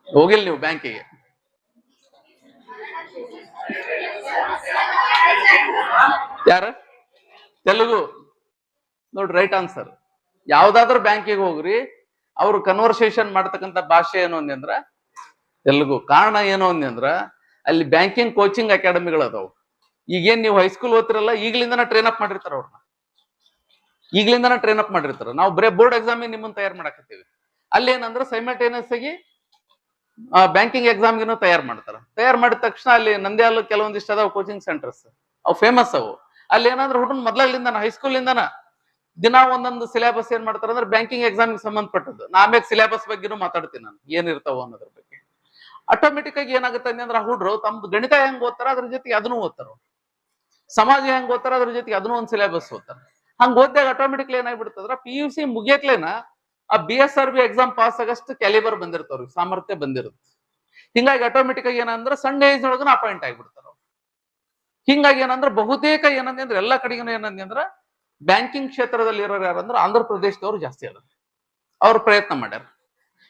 ಹೋಗಿಲ್ಲ ನೀವು ಬ್ಯಾಂಕಿಗೆ? ಯಾರ? ತೆಲುಗು. ನೋಡ್ರಿ, ರೈಟ್ ಆನ್ಸರ್. ಯಾವ್ದಾದ್ರು ಬ್ಯಾಂಕಿಗೆ ಹೋಗ್ರಿ, ಅವ್ರು ಕನ್ವರ್ಸೇಷನ್ ಮಾಡ್ತಕ್ಕಂಥ ಭಾಷೆ ಏನು ಅಂದ್ರ ತೆಲುಗು. ಕಾರಣ ಏನು ಅಂದ್ರ ಅಲ್ಲಿ ಬ್ಯಾಂಕಿಂಗ್ ಕೋಚಿಂಗ್ ಅಕಾಡೆಮಿಗಳು ಅದಾವು. ಈಗೇನ್ ನೀವು ಹೈಸ್ಕೂಲ್ ಓದ್ತಿರಲ್ಲ, ಈಗ್ಲಿಂದನ ಟ್ರೈನ್ ಅಪ್ ಮಾಡಿರ್ತಾರ ಅವ್ರನ್ನ. ಈಗ್ಲಿಂದನ ಟ್ರೈನ್ ಅಪ್ ಮಾಡಿರ್ತಾರ. ನಾವು ಬರೇ ಬೋರ್ಡ್ ಎಕ್ಸಾಮಿಗೆ ನಿಮ್ಮನ್ನ ತಯಾರು ಮಾಡಕತ್ತೀವಿ. ಅಲ್ಲಿ ಏನಂದ್ರೆ ಸೈಮಲ್ಟೇನಿಯಸ್ ಆಗಿ ಬ್ಯಾಂಕಿಂಗ್ ಎಕ್ಸಾಮ್ಗಿನೂ ತಯಾರು ಮಾಡ್ತಾರ. ತಯಾರು ಮಾಡಿದ ತಕ್ಷಣ ಅಲ್ಲಿ ನಂದ್ಯಾಲ ಕೆಲವೊಂದಿಷ್ಟು ಅದಾವ ಕೋಚಿಂಗ್ ಸೆಂಟರ್ಸ್, ಅವು ಫೇಮಸ್ ಅವು. ಅಲ್ಲಿ ಏನಾದ್ರು ಹುಡುಗನ್ ಮೊದ್ಲಿಂದನ ಹೈಸ್ಕೂಲಿಂದನ ದಿನ ಒಂದೊಂದು ಸಿಲೆಬಸ್ ಏನ್ ಮಾಡ್ತಾರ ಅಂದ್ರೆ ಬ್ಯಾಂಕಿಂಗ್ ಎಕ್ಸಾಮ್ಗೆ ಸಂಬಂಧಪಟ್ಟದ್ದು. ಆಮೇಲೆ ಸಿಲೆಬಸ್ ಬಗ್ಗೆನೂ ಮಾತಾಡ್ತೀನಿ ನಾನು, ಏನಿರ್ತಾವ ಅನ್ನೋದ್ರ ಬಗ್ಗೆ. ಆಟೋಮೆಟಿಕ್ ಆಗಿ ಏನಾಗುತ್ತೆ ಅಂದ್ರೆ ಹುಡ್ರು ತಮ್ದು ಗಣಿತ ಹೆಂಗ್ ಓದ್ತಾರ ಅದ್ರ ಜೊತೆಗೆ ಅದನ್ನು ಓದ್ತಾರ, ಸಮಾಜ ಹೆಂಗ್ ಓದ್ತಾರ ಅದ್ರ ಜೊತೆಗೆ ಅದನ್ನು ಒಂದು ಸಿಲೆಬಸ್ ಓದ್ತಾರ. ಹಂಗ ಓದ್ದಾಗ ಆಟೋಮೆಟಿಕ್ಲಿ ಏನಾಗ್ಬಿಡ್ತದ್ರ PUC ಮುಗಿಯತ್ಲೇನ ಆ BSRB ಎಕ್ಸಾಮ್ ಪಾಸ್ ಆಗಷ್ಟು ಕ್ಯಾಲಿಬರ್ ಬಂದಿರ್ತಾವ್ರಿ, ಸಾಮರ್ಥ್ಯ ಬಂದಿರುತ್ತೆ. ಹಿಂಗಾಗಿ ಆಟೋಮೆಟಿಕ್ ಆಗಿ ಏನಂದ್ರೆ ಸಣ್ಣ ಏಜ್ ಒಳಗನ ಅಪಾಯಿಂಟ್ ಆಗಿಬಿಡ್ತಾರ. ಹಿಂಗಾಗಿ ಏನಂದ್ರೆ ಬಹುತೇಕ ಏನಂದ್ರೆ ಎಲ್ಲಾ ಕಡೆಗೂ ಏನಂದ್ರೆ ಬ್ಯಾಂಕಿಂಗ್ ಕ್ಷೇತ್ರದಲ್ಲಿ ಇರೋರು ಯಾರಂದ್ರೆ ಆಂಧ್ರ ಪ್ರದೇಶದವ್ರು ಜಾಸ್ತಿ ಅದ, ಅವ್ರು ಪ್ರಯತ್ನ ಮಾಡ್ಯಾರ.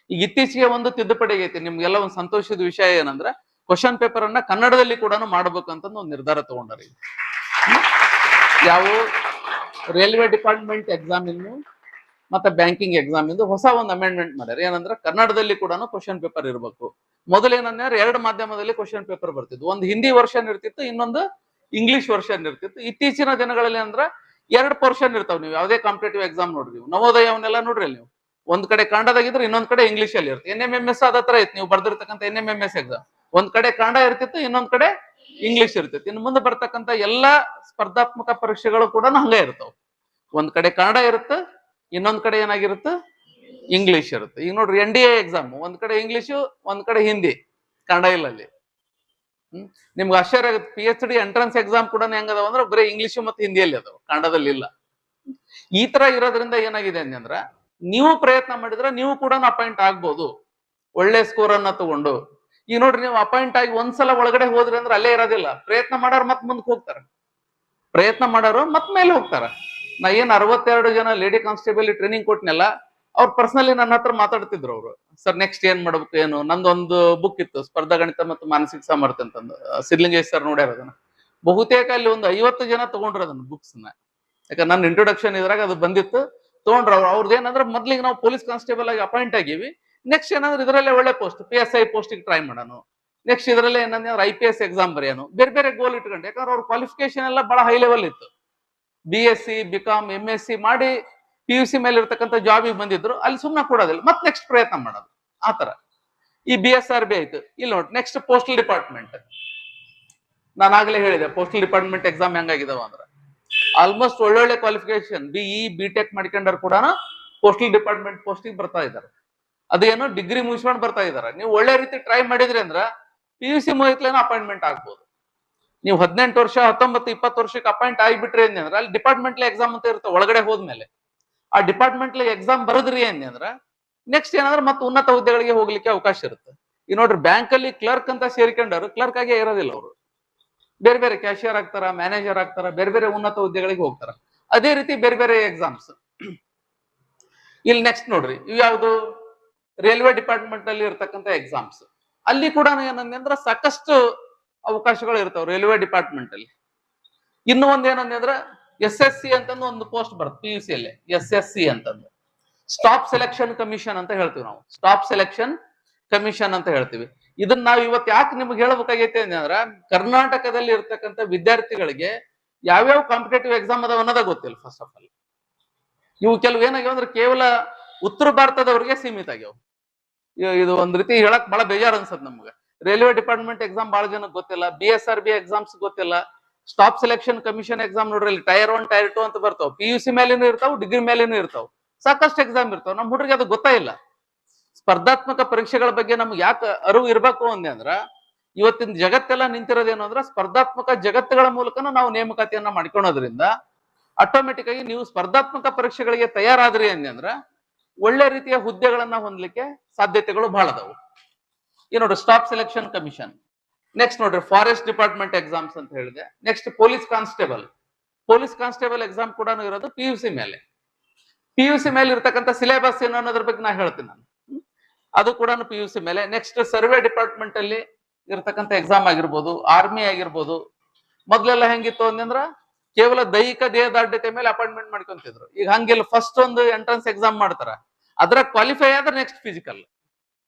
ಈಗ ಇತ್ತೀಚೆಗೆ ಒಂದು ತಿದ್ದುಪಡಿ ಆಗೈತಿ, ನಿಮ್ಗೆಲ್ಲ ಒಂದು ಸಂತೋಷದ ವಿಷಯ ಏನಂದ್ರೆ ಕ್ವಶನ್ ಪೇಪರ್ ಅನ್ನ ಕನ್ನಡದಲ್ಲಿ ಕೂಡ ಮಾಡ್ಬೇಕು ಅಂತ ಒಂದು ನಿರ್ಧಾರ ತಗೊಂಡಾರ. ಯಾವ ರೈಲ್ವೆ ಡಿಪಾರ್ಟ್ಮೆಂಟ್ ಎಕ್ಸಾಮ್ ಇನ್ನು ಮತ್ತೆ ಬ್ಯಾಂಕಿಂಗ್ ಎಕ್ಸಾಮ್ ಇಂದು ಹೊಸ ಒಂದು ಅಮೆಂಡ್ಮೆಂಟ್ ಮಾಡ್ಯಾರ. ಏನಂದ್ರೆ ಕನ್ನಡದಲ್ಲಿ ಕೂಡ ಕ್ವಶನ್ ಪೇಪರ್ ಇರಬೇಕು. ಮೊದಲೇನಂದ್ರೆ 2 ಮಾಧ್ಯಮದಲ್ಲಿ ಕ್ವಶನ್ ಪೇಪರ್ ಬರ್ತಿದ್ವು, ಒಂದು ಹಿಂದಿ ವರ್ಷನ್ ಇರ್ತಿತ್ತು, ಇನ್ನೊಂದು ಇಂಗ್ಲಿಷ್ ವರ್ಷನ್ ಇರ್ತಿತ್ತು. ಇತ್ತೀಚಿನ ದಿನಗಳಲ್ಲಿ ಅಂದ್ರೆ 2 ಪೋರ್ಷನ್ ಇರ್ತಾವ. ನೀವು ಯಾವುದೇ ಕಾಂಪಿಟೇಟಿವ್ ಎಕ್ಸಾಮ್ ನೋಡ್ರಿ, ನವೋದಯ ಅವನ್ನೆಲ್ಲ ನೋಡ್ರಿ, ನೀವು ಒಂದ್ ಕಡೆ ಕನ್ನಡದಾಗಿದ್ರೆ ಇನ್ನೊಂದ್ ಕಡೆ ಇಂಗ್ಲಿಷ್ ಅಲ್ಲಿ ಇರುತ್ತೆ. NMMS ಅದ ತರ ಇತ್ತು, ನೀವು ಬರ್ದಿರ್ತಕ್ಕಂಥ NMMS ಎಕ್ಸಾಮ್ ಒಂದ್ ಕಡೆ ಕನ್ನಡ ಇರ್ತಿತ್ತು, ಇನ್ನೊಂದ್ ಕಡೆ ಇಂಗ್ಲಿಷ್ ಇರ್ತಿತ್ತು. ಇನ್ನು ಮುಂದೆ ಬರ್ತಕ್ಕಂಥ ಎಲ್ಲಾ ಸ್ಪರ್ಧಾತ್ಮಕ ಪರೀಕ್ಷೆಗಳು ಕೂಡ ಹಂಗೆ ಇರ್ತಾವ, ಒಂದ್ ಕಡೆ ಕನ್ನಡ ಇರುತ್ತೆ, ಇನ್ನೊಂದ್ ಕಡೆ ಏನಾಗಿರುತ್ತೆ ಇಂಗ್ಲಿಷ್ ಇರುತ್ತೆ. ಈಗ ನೋಡ್ರಿ NDA ಎಕ್ಸಾಮ್ ಒಂದ್ ಕಡೆ ಇಂಗ್ಲಿಷು, ಒಂದ್ ಕಡೆ ಹಿಂದಿ, ಕನ್ನಡ ಇಲ್ಲ ಅಲ್ಲಿ. ನಿಮ್ಗೆ ಆಶ್ಚರ್ಯ ಆಗುತ್ತೆ, PhD ಎಂಟ್ರೆನ್ಸ್ ಎಕ್ಸಾಮ್ ಕೂಡ ಹೆಂಗದಾವ ಅಂದ್ರೆ ಬರೀ ಇಂಗ್ಲಿಷು ಮತ್ತೆ ಹಿಂದಿಯಲ್ಲಿ ಅದಾವ, ಕನ್ನಡದಲ್ಲಿ ಇಲ್ಲ. ಈ ತರ ಇರೋದ್ರಿಂದ ಏನಾಗಿದೆ ಅಂದ್ರೆ ನೀವು ಪ್ರಯತ್ನ ಮಾಡಿದ್ರೆ ನೀವು ಕೂಡ ಅಪಾಯಿಂಟ್ ಆಗ್ಬೋದು, ಒಳ್ಳೆ ಸ್ಕೋರ್ ಅನ್ನ ತಗೊಂಡು. ಈಗ ನೋಡ್ರಿ, ನೀವು ಅಪಾಯಿಂಟ್ ಆಗಿ ಒಂದ್ಸಲ ಒಳಗಡೆ ಹೋದ್ರಿ ಅಂದ್ರೆ ಅಲ್ಲೇ ಇರೋದಿಲ್ಲ, ಪ್ರಯತ್ನ ಮಾಡೋರು ಮತ್ ಮುಂದಕ್ಕೆ ಹೋಗ್ತಾರ, ಪ್ರಯತ್ನ ಮಾಡೋರು ಮತ್ ಮೇಲೆ ಹೋಗ್ತಾರ. ನಾ ಏನ್ 62 ಜನ ಲೇಡಿ ಕಾನ್ಸ್ಟೇಬಲ್ ಟ್ರೈನಿಂಗ್ ಕೊಟ್ನೆಲ್ಲ, ಅವ್ರು ಪರ್ಸನಲಿ ನನ್ನ ಹತ್ರ ಮಾತಾಡ್ತಿದ್ರು. ಅವರು ಸರ್ ನೆಕ್ಸ್ಟ್ ಏನ್ ಮಾಡ್ಬೇಕು ಏನು, ನಂದೊಂದು ಬುಕ್ ಇತ್ತು ಸ್ಪರ್ಧಾ ಗಣಿತ ಮತ್ತು ಮಾನಸಿಕ ಸಾಮರ್ಥ್ಯ ಅಂತಂದು, ಸಿದ್ಲಿಂಗೇಶ್ ಸರ್ ನೋಡ್ಯಾರ ಅದನ್ನ. ಬಹುತೇಕ ಅಲ್ಲಿ ಒಂದು 50 ಜನ ತಗೊಂಡ್ರ ಅದನ್ನ ಬುಕ್ಸ್ ನ, ಯಾಕಂದ್ರೆ ನನ್ನ ಇಂಟ್ರೊಡಕ್ಷನ್ ಇದ್ರಾಗ ಅದು ಬಂದಿತ್ತು, ತಗೊಂಡ್ರ. ಅವ್ರದ್ದು ಏನಂದ್ರೆ ಮೊದ್ಲಿಗೆ ನಾವು ಪೊಲೀಸ್ ಕಾನ್ಸ್ಟೇಬಲ್ ಆಗಿ ಅಪಾಯಿಂಟ್ ಆಗಿವಿ, ನೆಕ್ಸ್ಟ್ ಏನಂದ್ರೆ ಇದರಲ್ಲೇ ಒಳ್ಳೆ ಪೋಸ್ಟ್ PSI ಪೋಸ್ಟಿಗೆ ಟ್ರೈ ಮಾಡೋಣ, ನೆಕ್ಸ್ಟ್ ಇದರಲ್ಲೇ ಏನಂದ್ರೆ IPS ಎಕ್ಸಾಮ್ ಬರೆಯೋನು, ಬೇರೆ ಬೇರೆ ಗೋಲ್ ಇಟ್ಕೊಂಡು. ಯಾಕಂದ್ರೆ ಅವ್ರ ಕ್ವಾಲಿಫಿಕೇಶನ್ ಎಲ್ಲ ಬಹಳ ಹೈ ಲೆವೆಲ್ ಇತ್ತು, BSc BCom MSc ಮಾಡಿ PUC ಮೇಲೆ ಇರ್ತಕ್ಕಂಥ ಜಾಬಿಗೆ ಬಂದಿದ್ರು. ಅಲ್ಲಿ ಸುಮ್ಮನೆ ಕೊಡೋದಿಲ್ಲ, ಮತ್ತೆ ನೆಕ್ಸ್ಟ್ ಪ್ರಯತ್ನ ಮಾಡೋದು. ಆತರ ಈ BSRB ಆಯ್ತು. ಇಲ್ಲಿ ನೋಡಿ ನೆಕ್ಸ್ಟ್ ಪೋಸ್ಟಲ್ ಡಿಪಾರ್ಟ್ಮೆಂಟ್. ನಾನು ಆಗ್ಲೇ ಹೇಳಿದೆ ಪೋಸ್ಟಲ್ ಡಿಪಾರ್ಟ್ಮೆಂಟ್ ಎಕ್ಸಾಮ್ ಹೆಂಗಾಗಿದಾವ ಅಂದ್ರೆ ಆಲ್ಮೋಸ್ಟ್ ಒಳ್ಳೊಳ್ಳೆ ಕ್ವಾಲಿಫಿಕೇಶನ್ BE BTech ಮಾಡ್ಕೊಂಡಾರು ಕೂಡ ಪೋಸ್ಟಲ್ ಡಿಪಾರ್ಟ್ಮೆಂಟ್ ಪೋಸ್ಟಿಗೆ ಬರ್ತಾ ಇದಾರೆ. ಅದೇನು ಡಿಗ್ರಿ ಮುಗಿಸ್ಕೊಂಡು ಬರ್ತಾ ಇದಾರೆ. ನೀವು ಒಳ್ಳೆ ರೀತಿ ಟ್ರೈ ಮಾಡಿದ್ರಿ ಅಂದ್ರೆ PUC ಮುಗಿತ್ಲೇನೋ ಅಪಾಯಿಂಟ್ಮೆಂಟ್ ಆಗ್ಬೋದು. ನೀವು 18 ವರ್ಷ 19 20 ವರ್ಷಕ್ಕೆ ಅಪಾಯಿಂಟ್ ಆಗಿಬಿಟ್ರಿ ಅಂದ್ರೆ ಅಲ್ಲಿ ಡಿಪಾರ್ಟ್ಮೆಂಟ್ಲಿ ಎಕ್ಸಾಮ್ ಅಂತ ಇರುತ್ತೆ. ಒಳಗಡೆ ಹೋದ್ಮೇಲೆ ಆ ಡಿಪಾರ್ಟ್ಮೆಂಟ್ಲಿ ಎಕ್ಸಾಮ್ ಬರೋದ್ರಿ ಅಂದ್ರೆ ನೆಕ್ಸ್ಟ್ ಏನಾದ್ರೆ ಮತ್ತೆ ಉನ್ನತ ಹುದ್ದೆಗಳಿಗೆ ಹೋಗ್ಲಿಕ್ಕೆ ಅವಕಾಶ ಇರುತ್ತೆ. ಈ ನೋಡ್ರಿ ಬ್ಯಾಂಕ್ ಅಲ್ಲಿ ಕ್ಲರ್ಕ್ ಅಂತ ಸೇರ್ಕೊಂಡಾರು, ಕ್ಲರ್ಕ್ ಆಗೇ ಇರೋದಿಲ್ಲ ಅವರು, ಬೇರೆ ಬೇರೆ ಕ್ಯಾಶಿಯರ್ ಆಗ್ತಾರ, ಮ್ಯಾನೇಜರ್ ಆಗ್ತಾರ, ಬೇರೆ ಬೇರೆ ಉನ್ನತ ಹುದ್ದೆಗಳಿಗೆ ಹೋಗ್ತಾರ. ಅದೇ ರೀತಿ ಬೇರೆ ಬೇರೆ ಎಕ್ಸಾಮ್ಸ್. ಇಲ್ಲಿ ನೆಕ್ಸ್ಟ್ ನೋಡ್ರಿ, ಇವು ಯಾವುದು ರೈಲ್ವೆ ಡಿಪಾರ್ಟ್ಮೆಂಟ್ ಅಲ್ಲಿ ಇರ್ತಕ್ಕಂಥ ಎಕ್ಸಾಮ್ಸ್. ಅಲ್ಲಿ ಕೂಡ ಏನಂದ್ರೆ ಸಾಕಷ್ಟು ಅವಕಾಶಗಳು ಇರ್ತಾವ ರೈಲ್ವೆ ಡಿಪಾರ್ಟ್ಮೆಂಟ್ ಅಲ್ಲಿ. ಇನ್ನು ಒಂದ್ ಏನಂದ್ರೆ SSC ಅಂತಂದು ಒಂದು ಪೋಸ್ಟ್ ಬರುತ್ತೆ PUC ಅಲ್ಲಿ, SSC ಅಂತಂದು ಸ್ಟಾಪ್ ಸೆಲೆಕ್ಷನ್ ಕಮಿಷನ್ ಅಂತ ಹೇಳ್ತೀವಿ ನಾವು, ಸ್ಟಾಪ್ ಸೆಲೆಕ್ಷನ್ ಕಮಿಷನ್ ಅಂತ ಹೇಳ್ತೀವಿ. ಇದನ್ನ ನಾವು ಇವತ್ತು ಯಾಕೆ ನಿಮ್ಗೆ ಹೇಳ್ಬೇಕಾಗೈತೆ ಅಂದ್ರೆ ಕರ್ನಾಟಕದಲ್ಲಿ ಇರ್ತಕ್ಕಂಥ ವಿದ್ಯಾರ್ಥಿಗಳಿಗೆ ಯಾವ್ಯಾವ ಕಾಂಪಿಟೇಟಿವ್ ಎಕ್ಸಾಮ್ ಅದಾವ ಅನ್ನೋದ ಗೊತ್ತಿಲ್ಲ. ಫಸ್ಟ್ ಆಫ್ ಆಲ್ ಇವು ಕೆಲವು ಏನಾಗ್ಯಾವ ಅಂದ್ರೆ ಕೇವಲ ಉತ್ತರ ಭಾರತದವ್ರಿಗೆ ಸೀಮಿತ ಆಗ್ಯಾವ. ಇದು ಒಂದ್ ರೀತಿ ಹೇಳಕ್ ಬಹಳ ಬೇಜಾರ್ ಅನ್ಸತ್ ನಮ್ಗೆ. ರೈಲ್ವೆ ಡಿಪಾರ್ಟ್ಮೆಂಟ್ ಎಕ್ಸಾಮ್ ಬಹಳ ಜನಕ್ಕೆ ಗೊತ್ತಿಲ್ಲ, BSRB ಎಕ್ಸಾಮ್ಸ್ ಗೊತ್ತಿಲ್ಲ, ಸ್ಟಾಪ್ ಸೆಲೆಕ್ಷನ್ ಕಮಿಷನ್ ಎಕ್ಸಾಮ್ ನೋಡ್ರಿ ಅಲ್ಲಿ Tier 1 Tier 2 ಅಂತ ಬರ್ತಾವ. PUC ಮೇಲೇನು ಇರ್ತಾವ, ಡಿಗ್ರಿ ಮೇಲೇನು ಇರ್ತಾವ, ಸಾಕಷ್ಟು ಎಕ್ಸಾಮ್ ಇರ್ತಾವ. ನಮ್ ಹುಡುಗರಿಗೆ ಅದು ಗೊತ್ತಾ ಇಲ್ಲ. ಸ್ಪರ್ಧಾತ್ಮಕ ಪರೀಕ್ಷೆಗಳ ಬಗ್ಗೆ ನಮ್ಗೆ ಯಾಕೆ ಅರಿವು ಇರ್ಬೇಕು ಅಂದೆ ಅಂದ್ರ ಇವತ್ತಿನ ಜಗತ್ತೆಲ್ಲ ನಿಂತಿರೋದೇನು ಅಂದ್ರೆ ಸ್ಪರ್ಧಾತ್ಮಕ ಜಗತ್ತುಗಳ ಮೂಲಕನೂ ನಾವು ನೇಮಕಾತಿಯನ್ನ ಮಾಡ್ಕೊಳೋದ್ರಿಂದ ಆಟೋಮೆಟಿಕ್ ಆಗಿ ನೀವು ಸ್ಪರ್ಧಾತ್ಮಕ ಪರೀಕ್ಷೆಗಳಿಗೆ ತಯಾರಾದ್ರಿ ಅಂದ್ರ ಒಳ್ಳೆ ರೀತಿಯ ಹುದ್ದೆಗಳನ್ನ ಹೊಂದಲಿಕ್ಕೆ ಸಾಧ್ಯತೆಗಳು ಬಹಳ ಅದಾವು. ಈ ನೋಡ್ರಿ ಸ್ಟಾಪ್ ಸೆಲೆಕ್ಷನ್ ಕಮಿಷನ್. ನೆಕ್ಸ್ಟ್ ನೋಡ್ರಿ ಫಾರೆಸ್ಟ್ ಡಿಪಾರ್ಟ್ಮೆಂಟ್ ಎಕ್ಸಾಮ್ಸ್ ಅಂತ ಹೇಳಿದೆ. ನೆಕ್ಸ್ಟ್ ಪೊಲೀಸ್ ಕಾನ್ಸ್ಟೇಬಲ್ ಎಕ್ಸಾಮ್ ಕೂಡ ಇರೋದು PUC ಮೇಲೆ. PUC ಮೇಲೆ ಇರ್ತಕ್ಕಂಥ ಸಿಲೆಬಸ್ ಏನು ಅನ್ನೋದ್ರ ಬಗ್ಗೆ ನಾ ಹೇಳ್ತೀನಿ ನಾನು, ಅದು ಕೂಡ PUC ಮೇಲೆ. ನೆಕ್ಸ್ಟ್ ಸರ್ವೆ ಡಿಪಾರ್ಟ್ಮೆಂಟ್ ಅಲ್ಲಿ ಇರ್ತಕ್ಕಂಥ ಎಕ್ಸಾಮ್ ಆಗಿರ್ಬೋದು, ಆರ್ಮಿ ಆಗಿರ್ಬೋದು. ಮೊದ್ಲೆಲ್ಲ ಹೆಂಗಿತ್ತು ಅಂದ್ರ ಕೇವಲ ದೈಹಿಕ ದೇಹದಾಢ್ಯತೆ ಮೇಲೆ ಅಪಾಯಿಂಟ್ಮೆಂಟ್ ಮಾಡ್ಕೊಂತಿದ್ರು. ಈಗ ಹಂಗಿಲ್ಲ, ಫಸ್ಟ್ ಒಂದು ಎಂಟ್ರೆನ್ಸ್ ಎಕ್ಸಾಮ್ ಮಾಡ್ತಾರ, ಅದ್ರ ಕ್ವಾಲಿಫೈ ಆದ್ರೆ ನೆಕ್ಸ್ಟ್ ಫಿಸಿಕಲ್.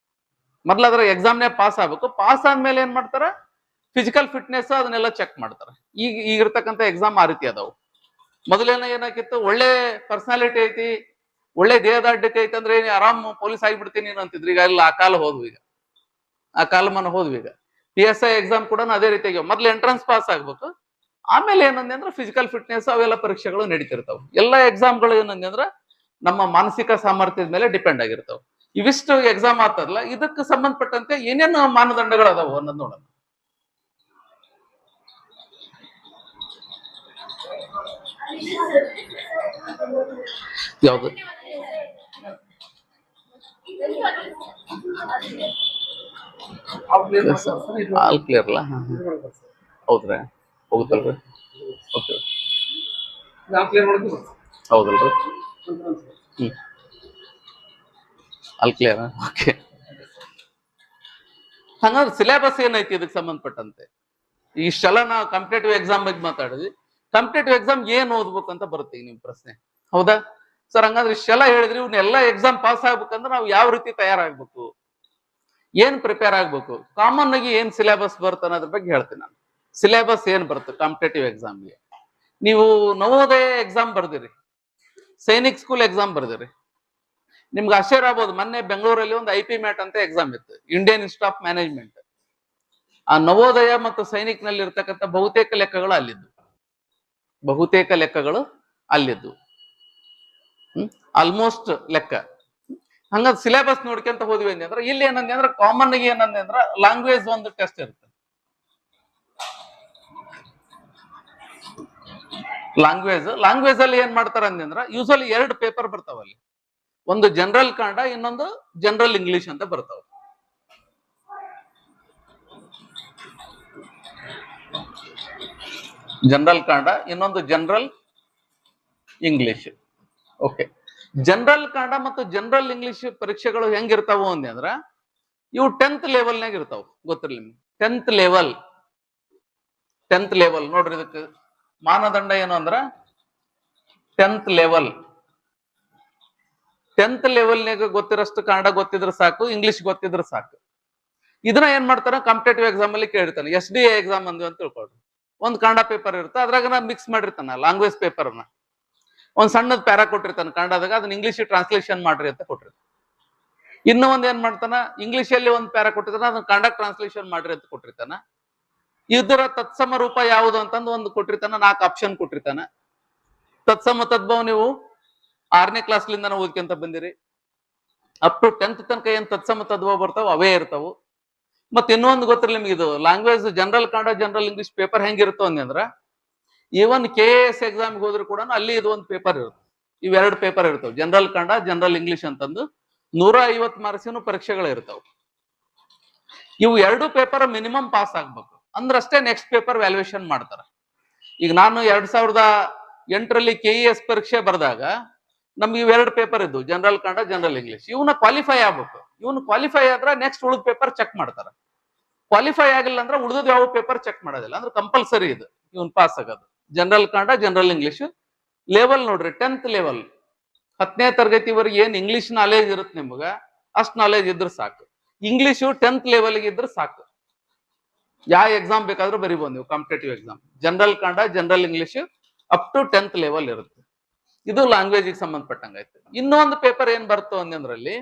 ಮೊದ್ಲು ಅದ್ರ ಎಕ್ಸಾಮ್ನೇ ಪಾಸ್ ಆಗ್ಬೇಕು, ಪಾಸ್ ಆದ್ಮೇಲೆ ಏನ್ ಮಾಡ್ತಾರ ಫಿಸಿಕಲ್ ಫಿಟ್ನೆಸ್ ಅದನ್ನೆಲ್ಲ ಚೆಕ್ ಮಾಡ್ತಾರ. ಈಗ ಇರ್ತಕ್ಕಂಥ ಎಕ್ಸಾಮ್ ಆ ರೀತಿ ಅದಾವು. ಮೊದಲೇನ ಏನಾಕಿತ್ತು, ಒಳ್ಳೆ ಪರ್ಸನಾಲಿಟಿ ಐತಿ, ಒಳ್ಳೆ ದೇಹದಾಢ್ಯತೆ ಐತಿ ಅಂದ್ರೆ ಆರಾಮ್ ಪೊಲೀಸ್ ಆಗಿಬಿಡ್ತೀನಿ ಅಂತಿದ್ರು. ಈಗ ಎಲ್ಲ ಆ ಕಾಲ ಹೋದ್ವಿ, ಈಗ ಆ ಕಾಲಮಾನ ಹೋದ್ವಿ. ಈಗ PSI ಎಕ್ಸಾಮ್ ಕೂಡ ಅದೇ ರೀತಿಯಾಗಿ ಮೊದ್ಲು ಎಂಟ್ರೆನ್ಸ್ ಪಾಸ್ ಆಗ್ಬೇಕು, ಆಮೇಲೆ ಏನಂದ್ರೆ ಅಂದ್ರೆ ಫಿಸಿಕಲ್ ಫಿಟ್ನೆಸ್ ಅವೆಲ್ಲ ಪರೀಕ್ಷೆಗಳು ನಡೀತಿರ್ತಾವ. ಎಲ್ಲ ಎಕ್ಸಾಮ್ಗಳು ಏನಂದ್ರೆ ನಮ್ಮ ಮಾನಸಿಕ ಸಾಮರ್ಥ್ಯದ ಮೇಲೆ ಡಿಪೆಂಡ್ ಆಗಿರ್ತಾವ. ಇವಿಷ್ಟು ಎಕ್ಸಾಮ್ ಆಗ್ತದಲ್ಲ, ಇದಕ್ಕೆ ಸಂಬಂಧಪಟ್ಟಂತೆ ಏನೇನು ಮಾನದಂಡಗಳು ಅದಾವ ಅನ್ನೋದು ನೋಡೋಣ. ಯಾವುದು ಆಲ್ ಕ್ಲಿಯರ್ ಅಲ್ಲ? ಹೌದ್ರಾ? ಹೋಗುತ್ತಲ್ರಿ? ಓಕೆ, ಹೌದಲ್ರಿ? All clear. ಓಕೆ, ಹಂಗಂದ್ರೆ ಸಿಲೆಬಸ್ ಏನೈತಿ ಇದಕ್ಕೆ ಸಂಬಂಧಪಟ್ಟಂತೆ? ಇಷ್ಟೆಲ್ಲ ನಾವು ಕಾಂಪಿಟೇಟಿವ್ ಎಕ್ಸಾಮ್ ಬಗ್ಗೆ ಮಾತಾಡಿದ್ವಿ. ಕಾಂಪಿಟೇಟಿವ್ ಎಕ್ಸಾಮ್ ಏನ್ ಓದ್ಬೇಕು ಅಂತ ಬರುತ್ತೆ ಈಗ ನಿಮ್ ಪ್ರಶ್ನೆ, ಹೌದಾ ಸರ್? ಹಂಗಂದ್ರೆ ಇಷ್ಟೆಲ್ಲ ಹೇಳಿದ್ರಿ, ಇವನ್ನೆಲ್ಲ ಎಕ್ಸಾಮ್ ಪಾಸ್ ಆಗ್ಬೇಕಂದ್ರೆ ನಾವು ಯಾವ ರೀತಿ ತಯಾರಾಗ್ಬೇಕು, ಏನ್ ಪ್ರಿಪೇರ್ ಆಗ್ಬೇಕು, ಕಾಮನ್ ಆಗಿ ಏನ್ ಸಿಲೆಬಸ್ ಬರುತ್ತೆ ಅನ್ನೋದ್ರ ಬಗ್ಗೆ ಹೇಳ್ತೀನಿ ನಾನು. ಸಿಲೆಬಸ್ ಏನ್ ಬರುತ್ತೆ ಕಾಂಪಿಟೇಟಿವ್ ಎಕ್ಸಾಮ್ಗೆ? ನೀವು ನವೋದಯ ಎಕ್ಸಾಮ್ ಬರ್ದಿರಿ, ಸೈನಿಕ್ ಸ್ಕೂಲ್ ಎಕ್ಸಾಮ್ ಬರ್ದಿರಿ, ನಿಮ್ಗೆ ಆಶ್ಚರ್ಯ ಆಗ್ಬೋದು. ಮೊನ್ನೆ ಬೆಂಗಳೂರಲ್ಲಿ ಒಂದು IP ಮ್ಯಾಟ್ ಅಂತ ಎಕ್ಸಾಮ್ ಇತ್ತು, ಇಂಡಿಯನ್ ಇನ್ಸ್ಟಿಟ್ಯೂಟ್ ಆಫ್ ಮ್ಯಾನೇಜ್ಮೆಂಟ್. ಆ ನವೋದಯ ಮತ್ತು ಸೈನಿಕ್ ನಲ್ಲಿ ಇರ್ತಕ್ಕಂಥ ಬಹುತೇಕ ಲೆಕ್ಕಗಳು ಅಲ್ಲಿದ್ದು, ಬಹುತೇಕ ಲೆಕ್ಕಗಳು ಅಲ್ಲಿದ್ದು, ಆಲ್ಮೋಸ್ಟ್ ಲೆಕ್ಕ. ಹಂಗ ಸಿಲೆಬಸ್ ನೋಡ್ಕೊಂತ ಹೋದ್ವಿ ಅಂದ್ರೆ ಇಲ್ಲಿ ಏನಂದ್ರೆ ಅಂದ್ರೆ ಕಾಮನ್ ಆಗಿ ಏನಂದ್ರೆ ಅಂದ್ರೆ ಲ್ಯಾಂಗ್ವೇಜ್ ಒಂದು ಟೆಸ್ಟ್ ಇರುತ್ತೆ. ಲ್ಯಾಂಗ್ವೇಜ್ ಅಲ್ಲಿ ಏನ್ ಮಾಡ್ತಾರ ಅಂದ್ರೆ ಯೂಶಲಿ 2 ಪೇಪರ್ ಬರ್ತಾವಲ್ಲಿ, ಒಂದು ಜನರಲ್ ಕನ್ನಡ, ಇನ್ನೊಂದು ಜನರಲ್ ಇಂಗ್ಲಿಷ್ ಅಂತ ಬರ್ತಾವ. ಜನರಲ್ ಕನ್ನಡ, ಇನ್ನೊಂದು general English. Okay, general Kannada ಮತ್ತು ಜನರಲ್ ಇಂಗ್ಲಿಷ್ ಪರೀಕ್ಷೆಗಳು ಹೆಂಗಿರ್ತಾವು ಅಂದ್ರ ಇವು 10th ಲೆವೆಲ್ನಾಗ ಇರ್ತಾವ. ಗೊತ್ತಿರಲಿ ನಿಮ್ಗೆ 10th ಲೆವೆಲ್ ನೋಡ್ರಿ. ಇದಕ್ಕೆ ಮಾನದಂಡ ಏನು ಅಂದ್ರ 10th ಲೆವೆಲ್ನಾಗ ಗೊತ್ತಿರಷ್ಟು ಕನ್ನಡ ಗೊತ್ತಿದ್ರೆ ಸಾಕು, ಇಂಗ್ಲಿಷ್ ಗೊತ್ತಿದ್ರೆ ಸಾಕು. ಇದನ್ನ ಏನ್ ಮಾಡ್ತಾರ ಕಾಂಪಿಟೇಟಿವ್ ಎಕ್ಸಾಮ್ ಅಲ್ಲಿ ಕೇಳಿರ್ತಾನೆ. SDA ಎಕ್ಸಾಮ್ ಅಂದ್ವಿ ಅಂತ ತಿಳ್ಕೊಳ್ರಿ, ಒಂದ್ ಕನ್ನಡ ಪೇಪರ್ ಇರುತ್ತೆ, ಅದ್ರಾಗ ನಾ ಮಿಕ್ಸ್ ಮಾಡಿರ್ತಾನ ಲ್ಯಾಂಗ್ವೇಜ್ ಪೇಪರ್ನ. ಒಂದ್ ಸಣ್ಣದ್ ಪ್ಯಾರಾ ಕೊಟ್ಟಿರ್ತಾನೆ ಕನ್ನಡದಾಗ, ಅದನ್ನ ಇಂಗ್ಲಿಷ್ ಟ್ರಾನ್ಸ್ಲೇಷನ್ ಮಾಡ್ರಿ ಅಂತ ಕೊಟ್ಟಿರ್ತಾನೆ. ಇನ್ನೂ ಒಂದ್ ಏನ್ ಮಾಡ್ತಾನ, ಇಂಗ್ಲಿಷ್ ಅಲ್ಲಿ ಒಂದ್ ಪ್ಯಾರಾ ಕೊಟ್ಟಿರ್ತಾನ, ಅದನ್ನ ಕನ್ನಡ ಟ್ರಾನ್ಸ್ಲೇಷನ್ ಮಾಡ್ರಿ ಅಂತ ಕೊಟ್ಟಿರ್ತಾನ. ಇದರ ತತ್ಸಮ ರೂಪ ಯಾವುದು ಅಂತಂದು ಒಂದು ಕೊಟ್ಟಿರ್ತಾನ, 4 ಆಪ್ಷನ್ ಕೊಟ್ಟಿರ್ತಾನ. ತತ್ಸಮ ತದ್ಭವ ನೀವು 6ನೇ ಕ್ಲಾಸ್ಲಿಂದ ಓದ್ಕೊಂತ ಬಂದಿರಿ, ಅಪ್ ಟು 10th ತನಕ ಏನ್ ತತ್ಸಮ ತದ್ಭವ ಬರ್ತಾವ ಅವೇ ಇರ್ತಾವು. ಮತ್ತೆ ಇನ್ನೊಂದು ಗೊತ್ತಿರಲಿ ನಿಮ್ಗೆ, ಇದು language general Kannada general English paper ಹೆಂಗಿರುತ್ತೋ ಅಂದ್ರ ಈವನ್ KAS ಎಕ್ಸಾಮ್ಗೆ ಹೋದ್ರು ಕೂಡ ಅಲ್ಲಿ ಇದು ಒಂದು ಪೇಪರ್ ಇರುತ್ತೆ. ಇವೆರಡು ಪೇಪರ್ ಇರ್ತಾವ, ಜನರಲ್ ಕನ್ನಡ ಜನರಲ್ ಇಂಗ್ಲಿಷ್ ಅಂತಂದು 150 ಮಾರ್ಕ್ಸಿನ ಪರೀಕ್ಷೆಗಳು ಇರ್ತಾವ. ಇವು 2 ಪೇಪರ್ ಮಿನಿಮಮ್ ಪಾಸ್ ಆಗ್ಬೇಕು ಅಂದ್ರಷ್ಟೇ ನೆಕ್ಸ್ಟ್ ಪೇಪರ್ ವ್ಯಾಲ್ಯೂಯೇಷನ್ ಮಾಡ್ತಾರ. ಈಗ ನಾನು 2008ರಲ್ಲಿ KES ಪರೀಕ್ಷೆ ಬರೆದಾಗ ನಮ್ಗೆ ಇವೆರಡು ಪೇಪರ್ ಇದ್ದು, ಜನರಲ್ ಕನ್ನಡ ಜನರಲ್ ಇಂಗ್ಲಿಷ್. ಇವನ್ನ ಕ್ವಾಲಿಫೈ ಆಗ್ಬೇಕು. ಇವನು ಕ್ವಾಲಿಫೈ ಆದ್ರೆ ನೆಕ್ಸ್ಟ್ ಉಳಿದ ಪೇಪರ್ ಚೆಕ್ ಮಾಡ್ತಾರ. ಕ್ವಾಲಿಫೈ ಆಗಿಲ್ಲ ಅಂದ್ರೆ ಉಳಿದ ಯಾವ ಪೇಪರ್ ಚೆಕ್ ಮಾಡೋದಿಲ್ಲ. ಅಂದ್ರೆ ಕಂಪಲ್ಸರಿ ಇದು ಇವನ್ ಪಾಸ್ ಆಗೋದು. General Kannada general English level ನೋಡ್ರಿ, 10th ಲೆವೆಲ್, 10ನೇ ತರಗತಿವರೆಗೆ ಏನ್ ಇಂಗ್ಲಿಷ್ ನಾಲೆಜ್ ಇರುತ್ತೆ ನಿಮ್ಗ, ಅಷ್ಟು ನಾಲೆಜ್ ಇದ್ರೆ ಸಾಕು. ಇಂಗ್ಲಿಷು 10th ಲೆವೆಲ್ಗೆ ಇದ್ರೆ ಸಾಕು. ಯಾವ ಎಕ್ಸಾಮ್ ಬೇಕಾದ್ರೂ ಬರಿಬಹುದು ನೀವು competitive exam. General Kannada general English up to 10th level ಇರುತ್ತೆ. ಇದು ಲ್ಯಾಂಗ್ವೇಜ್ಗೆ ಸಂಬಂಧಪಟ್ಟಂಗಾಯ್ತು. ಇನ್ನೊಂದು ಪೇಪರ್ ಏನ್ ಬರ್ತು ಅಂದ್ರಲ್ಲಿ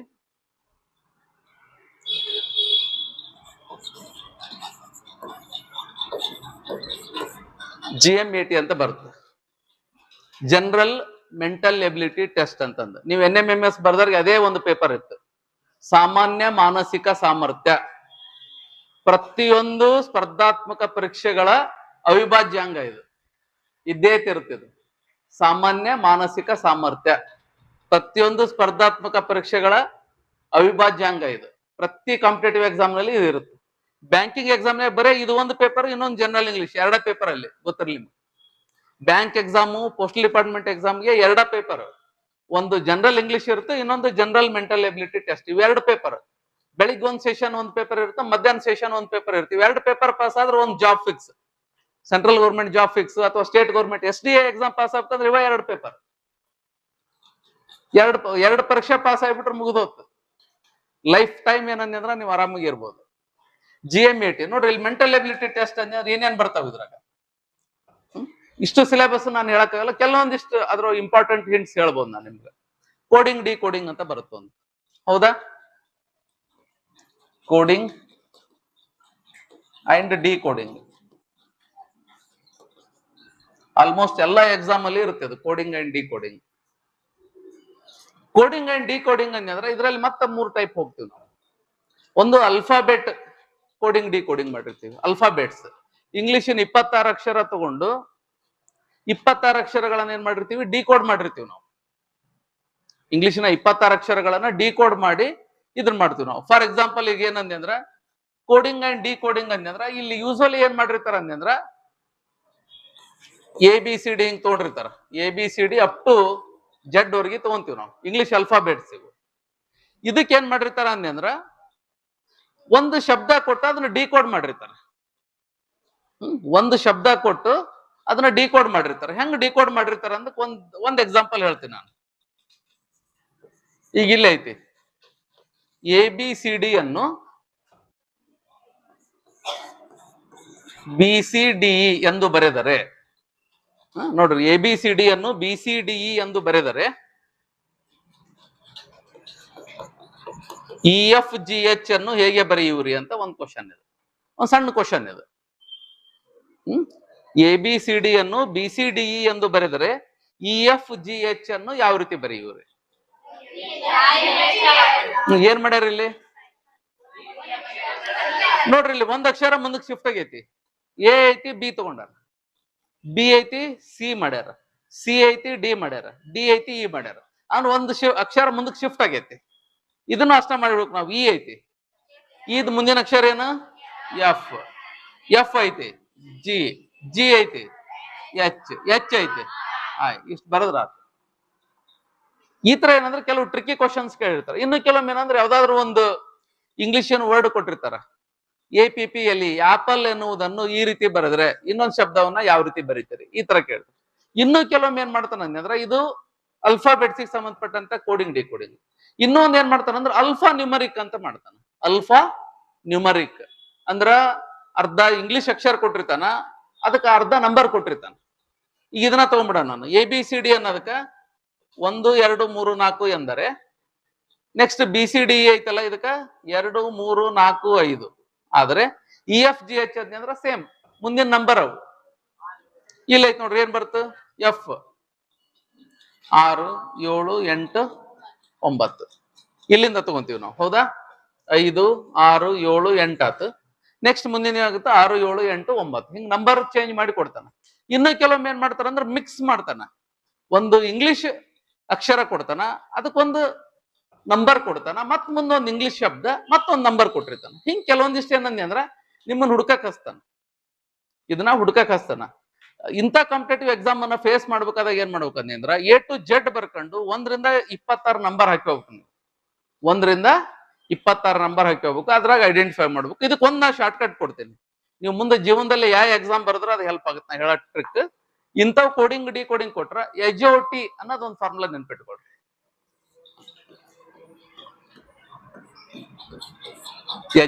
GMAT ಅಂತ ಬರುತ್ತೆ, ಜನರಲ್ ಮೆಂಟಲ್ ಎಬಿಲಿಟಿ ಟೆಸ್ಟ್ ಅಂತಂದು. ನೀವು NMMS ಬರ್ದವ್ರಿಗೆ ಅದೇ ಒಂದು ಪೇಪರ್ ಇತ್ತು, ಸಾಮಾನ್ಯ ಮಾನಸಿಕ ಸಾಮರ್ಥ್ಯ. ಪ್ರತಿಯೊಂದು ಸ್ಪರ್ಧಾತ್ಮಕ ಪರೀಕ್ಷೆಗಳ ಅವಿಭಾಜ್ಯಾಂಗ ಇದು, ಇದ್ದೇ ಇರುತ್ತಿದ್ದು. ಸಾಮಾನ್ಯ ಮಾನಸಿಕ ಸಾಮರ್ಥ್ಯ ಪ್ರತಿಯೊಂದು ಸ್ಪರ್ಧಾತ್ಮಕ ಪರೀಕ್ಷೆಗಳ ಅವಿಭಾಜ್ಯಾಂಗ ಇದು. ಪ್ರತಿ ಕಾಂಪಿಟೇಟಿವ್ ಎಕ್ಸಾಮ್ ನಲ್ಲಿ ಇದು ಇರುತ್ತೆ. ಬ್ಯಾಂಕಿಂಗ್ ಎಕ್ಸಾಮ್ ಬರೀ ಇದು ಒಂದು ಪೇಪರ್, ಇನ್ನೊಂದು ಜನರಲ್ ಇಂಗ್ಲಿಷ್, 2 ಪೇಪರ್ ಅಲ್ಲಿ ಗೊತ್ತಿರಲಿ ನಿಮ್ಗೆ. ಬ್ಯಾಂಕ್ ಎಕ್ಸಾಮು ಪೋಸ್ಟಲ್ ಡಿಪಾರ್ಟ್ಮೆಂಟ್ ಎಕ್ಸಾಮ್ಗೆ 2 ಪೇಪರ್, ಒಂದು ಜನರಲ್ ಇಂಗ್ಲಿಷ್ ಇರುತ್ತೆ, ಇನ್ನೊಂದು ಜನರಲ್ ಮೆಂಟಲ್ ಎಬಿಲಿಟಿ ಟೆಸ್ಟ್. ಇವೆರಡು ಪೇಪರ್, ಬೆಳಿಗ್ಗೆ ಒಂದು ಸೆಷನ್ ಒಂದು ಪೇಪರ್ ಇರುತ್ತೆ, ಮಧ್ಯಾಹ್ನ ಸೆಷನ್ ಒಂದು ಪೇಪರ್ ಇರುತ್ತೆ. ಇವೆರಡು ಪೇಪರ್ ಪಾಸ್ ಆದ್ರೆ ಒಂದು job fix, central government job fix ಅಥವಾ state government SDA exam pass ಆಗ್ತಂದ್ರೆ ಇವ 2 ಪೇಪರ್, ಎರಡು ಪರೀಕ್ಷೆ ಪಾಸ್ ಆಗ್ಬಿಟ್ರೆ ಮುಗಿದೋತ್ತು. ಲೈಫ್ ಟೈಮ್ ಏನಂದ್ರೆ ನೀವು ಆರಾಮಾಗಿ ಇರ್ಬೋದು. GMAT ನೋಡ್ರಿ, ಇಲ್ಲಿ ಮೆಂಟಲ್ ಎಬಿಲಿಟಿ ಟೆಸ್ಟ್ ಅಂದ್ರೆ ಏನೇನ್ ಬರ್ತಾವ ಇದ್ರಾಗ. ಇಷ್ಟು ಸಿಲೆಬಸ್ ನಾನು ಹೇಳಕ್ಕಾಗಲ್ಲ, ಕೆಲವೊಂದಿಷ್ಟು ಅದ್ರ ಇಂಪಾರ್ಟೆಂಟ್ ಹಿಂಟ್ಸ್ ಹೇಳ್ಬೋದು ನಾನು ನಿಮ್ಗೆ. ಕೋಡಿಂಗ್ ಡಿ ಕೋಡಿಂಗ್ ಅಂತ ಬರುತ್ತೆ ಒಂದು, ಹೌದಾ? Coding and D coding almost ಎಲ್ಲ ಎಕ್ಸಾಮ್ ಅಲ್ಲಿ ಇರುತ್ತೆ ಅದು, coding and D coding. Coding and decoding ಅಂದ್ರೆ ಇದರಲ್ಲಿ ಮತ್ತೆ 3 ಟೈಪ್ ಹೋಗ್ತೀವಿ ನಾವು. ಒಂದು ಅಲ್ಫಾಬೆಟ್ ಕೋಡಿಂಗ್ ಡಿಕೋಡಿಂಗ್ ಮಾಡಿರ್ತೀವಿ. ಅಲ್ಫಾಬೆಟ್ಸ್ ಇಂಗ್ಲಿಷಿನ 26 ಅಕ್ಷರ ತಗೊಂಡು 26 ಅಕ್ಷರಗಳನ್ನ ಏನ್ ಮಾಡಿರ್ತೀವಿ, ಡಿಕೋಡ್ ಮಾಡಿರ್ತೀವಿ ನಾವು. ಇಂಗ್ಲಿಷಿನ 26 ಅಕ್ಷರಗಳನ್ನ ಡಿಕೋಡ್ ಮಾಡಿ ಇದನ್ನ ಮಾಡ್ತೀವಿ ನಾವು. ಫಾರ್ ಎಕ್ಸಾಂಪಲ್ ಈಗ ಏನಂದ್ರೆ ಅಂದ್ರ ಕೋಡಿಂಗ್ ಅಂಡ್ ಡಿಕೋಡಿಂಗ್ ಅಂದ್ರ ಇಲ್ಲಿ ಯೂಶಲಿ ಏನ್ ಮಾಡಿರ್ತಾರ ಅಂದ್ರ ABCD ಹಿಂಗ್ ತಗೊಂಡಿರ್ತಾರ. ABCD ಅಪ್ ಟು Z ವರೆಗೆ ತಗೊಂತೀವಿ ನಾವು ಇಂಗ್ಲಿಷ್ ಅಲ್ಫಾಬೆಟ್ಸ್. ಇದಕ್ಕೆ ಏನ್ ಮಾಡಿರ್ತಾರ ಅಂದ್ರ ಒಂದು ಶಬ್ದ ಕೊಟ್ಟು ಅದನ್ನ ಡಿಕೋಡ್ ಮಾಡಿರ್ತಾರ. ಒಂದು ಶಬ್ದ ಕೊಟ್ಟು ಅದನ್ನ ಡಿಕೋಡ್ ಮಾಡಿರ್ತಾರೆ. ಹೆಂಗ್ ಡಿಕೋಡ್ ಮಾಡಿರ್ತಾರ ಅಂತ ಒಂದ್ ಎಕ್ಸಾಂಪಲ್ ಹೇಳ್ತೀನಿ ನಾನು. ಈಗ ಇಲ್ಲೇ ಐತಿ, ABCD ಅನ್ನು BCDE ಎಂದು ಬರೆದರೆ, ನೋಡ್ರಿ ABCD ಅನ್ನು BCDE ಎಂದು ಬರೆದರೆ EFGH ಅನ್ನು ಹೇಗೆ ಬರೆಯುವ್ರಿ ಅಂತ ಒಂದು ಕ್ವಶನ್ ಇದೆ, ಒಂದು ಸಣ್ಣ ಕ್ವಶನ್ ಇದೆ. ABCD ಅನ್ನು BCDE ಎಂದು ಬರೆದರೆ EFGH ಅನ್ನು ಯಾವ ರೀತಿ ಬರೆಯುವ್ರಿ? ಏನ್ ಮಾಡ್ಯಾರ ಇಲ್ಲಿ ನೋಡ್ರಿ, ಇಲ್ಲಿ ಒಂದ್ ಅಕ್ಷರ ಮುಂದಕ್ಕೆ ಶಿಫ್ಟ್ ಆಗೈತಿ. A ಐತಿ B ತಗೊಂಡಾರ, B ಐತಿ C ಮಾಡ್ಯಾರ, C ಐತಿ D ಮಾಡ್ಯಾರ, D ಐತಿ E ಮಾಡ್ಯಾರ. ಅಂದ್ರೆ ಒಂದು ಅಕ್ಷರ ಮುಂದಕ್ಕೆ ಶಿಫ್ಟ್ ಆಗೈತಿ. ಇದನ್ನು ಅಷ್ಟ ಮಾಡ್ಬೇಕು ನಾವು. E ಐತಿ, ಇದ್ ಮುಂದಿನ ಅಕ್ಷರ ಏನು? F, F ಐತಿ, G ಐತಿ, H ಐತಿ. ಇಷ್ಟು ಬರದ್ರ ಈ ತರ ಏನಂದ್ರೆ ಕೆಲವು ಟ್ರಿಕ್ಕಿ ಕ್ವಶನ್ಸ್ ಕೇಳಿರ್ತಾರೆ. ಇನ್ನು ಕೆಲವೊಮ್ಮೆ ಏನಂದ್ರೆ ಯಾವ್ದಾದ್ರು ಒಂದು ಇಂಗ್ಲಿಷಿಯನ್ ವರ್ಡ್ ಕೊಟ್ಟಿರ್ತಾರ. APPLE ಆಪಲ್ ಎನ್ನುವುದನ್ನು ಈ ರೀತಿ ಬರೆದ್ರೆ ಇನ್ನೊಂದು ಶಬ್ದವನ್ನ ಯಾವ ರೀತಿ ಬರೀತೀರಿ, ಈ ತರ ಕೇಳ್ತಾರೆ. ಇನ್ನು ಕೆಲವೊಮ್ಮೆ ಏನ್ ಮಾಡ್ತಾನೆ ಅಂದ್ರೆ ಇದು ಅಲ್ಫಾಬೆಟ್ಸಿಗೆ ಸಂಬಂಧಪಟ್ಟಂತ ಕೋಡಿಂಗ್ ಡಿಕೋಡಿಂಗ್. ಇನ್ನೊಂದ್ ಏನ್ ಮಾಡ್ತಾನೆ ಅಂದ್ರೆ ಅಲ್ಫಾ ನ್ಯೂಮರಿಕ್ ಅಂತ ಮಾಡ್ತಾನೆ. ಅಲ್ಫಾ ನ್ಯೂಮರಿಕ್ ಅಂದ್ರ ಅರ್ಧ ಇಂಗ್ಲಿಷ್ ಅಕ್ಷರ ಕೊಟ್ಟಿರ್ತಾನ, ಅದಕ್ಕೆ ಅರ್ಧ ನಂಬರ್ ಕೊಟ್ಟಿರ್ತಾನ. ಈಗ ಇದನ್ನ ತಗೊಂಡ್ಬಿಡ ನಾನು. ABCD ಅನ್ನೋದಕ್ಕ 1 2 3 4 ಎಂದರೆ ನೆಕ್ಸ್ಟ್ BCD ಐತಲ್ಲ, ಇದಕ್ಕ 2 3 4 5. ಆದ್ರೆ EFGH ಅಂದ್ರೆ ಸೇಮ್ ಮುಂದಿನ ನಂಬರ್ ಅವು. ಇಲ್ಲ ಐತ್ ನೋಡ್ರಿ, ಏನ್ ಬರ್ತು? F 6 7 8 9. ಇಲ್ಲಿಂದ ತಗೊಂತೀವಿ ನಾವು, ಹೌದಾ? 5 6 7 8 ಆತು. ನೆಕ್ಸ್ಟ್ ಮುಂದಿನ ಆಗುತ್ತೆ 6 7 8 9. ಹಿಂಗ್ ನಂಬರ್ ಚೇಂಜ್ ಮಾಡಿ ಕೊಡ್ತಾನ. ಇನ್ನು ಕೆಲವೊಮ್ಮೆ ಏನ್ ಮಾಡ್ತಾರ ಅಂದ್ರೆ ಮಿಕ್ಸ್ ಮಾಡ್ತಾನ. ಒಂದು ಇಂಗ್ಲಿಷ್ ಅಕ್ಷರ ಕೊಡ್ತಾನ, ಅದಕ್ಕೊಂದು ನಂಬರ್ ಕೊಡ್ತಾನ, ಮತ್ ಮುಂದೊಂದು ಇಂಗ್ಲಿಷ್ ಶಬ್ದ ಮತ್ತೊಂದು ನಂಬರ್ ಕೊಟ್ಟಿರ್ತಾನ. ಹಿಂಗ್ ಕೆಲವೊಂದಿಷ್ಟು ಏನಂದಿ ಅಂದ್ರ ನಿಮ್ಮನ್ನ ಹುಡ್ಕಕ್ ಹಸ್ತಾನ, ಇದನ್ನ ಹುಡ್ಕಕ್ ಹಸ್ತಾನ. ಇಂಥ ಕಾಂಪಿಟೇಟಿವ್ ಎಕ್ಸಾಮ್ ಅನ್ನ ಫೇಸ್ ಮಾಡ್ಬೇಕಾದಾಗ ಏನ್ ಮಾಡ್ಬೇಕಂದಿ ಅಂದ್ರ A to Z ಬರ್ಕೊಂಡು 1 ರಿಂದ 26 ನಂಬರ್ ಹಾಕಿ ಹೋಗ್ಬೇಕು ನೀವು. 1 ರಿಂದ 26 ನಂಬರ್ ಹಾಕಿ ಹೋಗ್ಬೇಕು. ಅದ್ರಾಗ ಐಡೆಂಟಿಫೈ ಮಾಡ್ಬೇಕು. ಇದಕ್ಕೆ ಒಂದ್ ನಾ ಶಾರ್ಟ್ ಕಟ್ ಕೊಡ್ತೀನಿ. ನೀವು ಮುಂದೆ ಜೀವನದಲ್ಲಿ ಯಾವ ಎಕ್ಸಾಮ್ ಬರೆದ್ರೆ ಅದು ಹೆಲ್ಪ್ ಆಗುತ್ತೆ. ನಾ ಹೇಳೋ ಟ್ರಿಕ್, ಇಂಥವ್ ಕೋಡಿಂಗ್ ಡಿಕೋಡಿಂಗ್ ಕೊಟ್ರ HOT ಅನ್ನೋದು ಒಂದು ಫಾರ್ಮುಲಾ ನೆನ್ಪಿಟ್ಕೊಳ್ರಿ.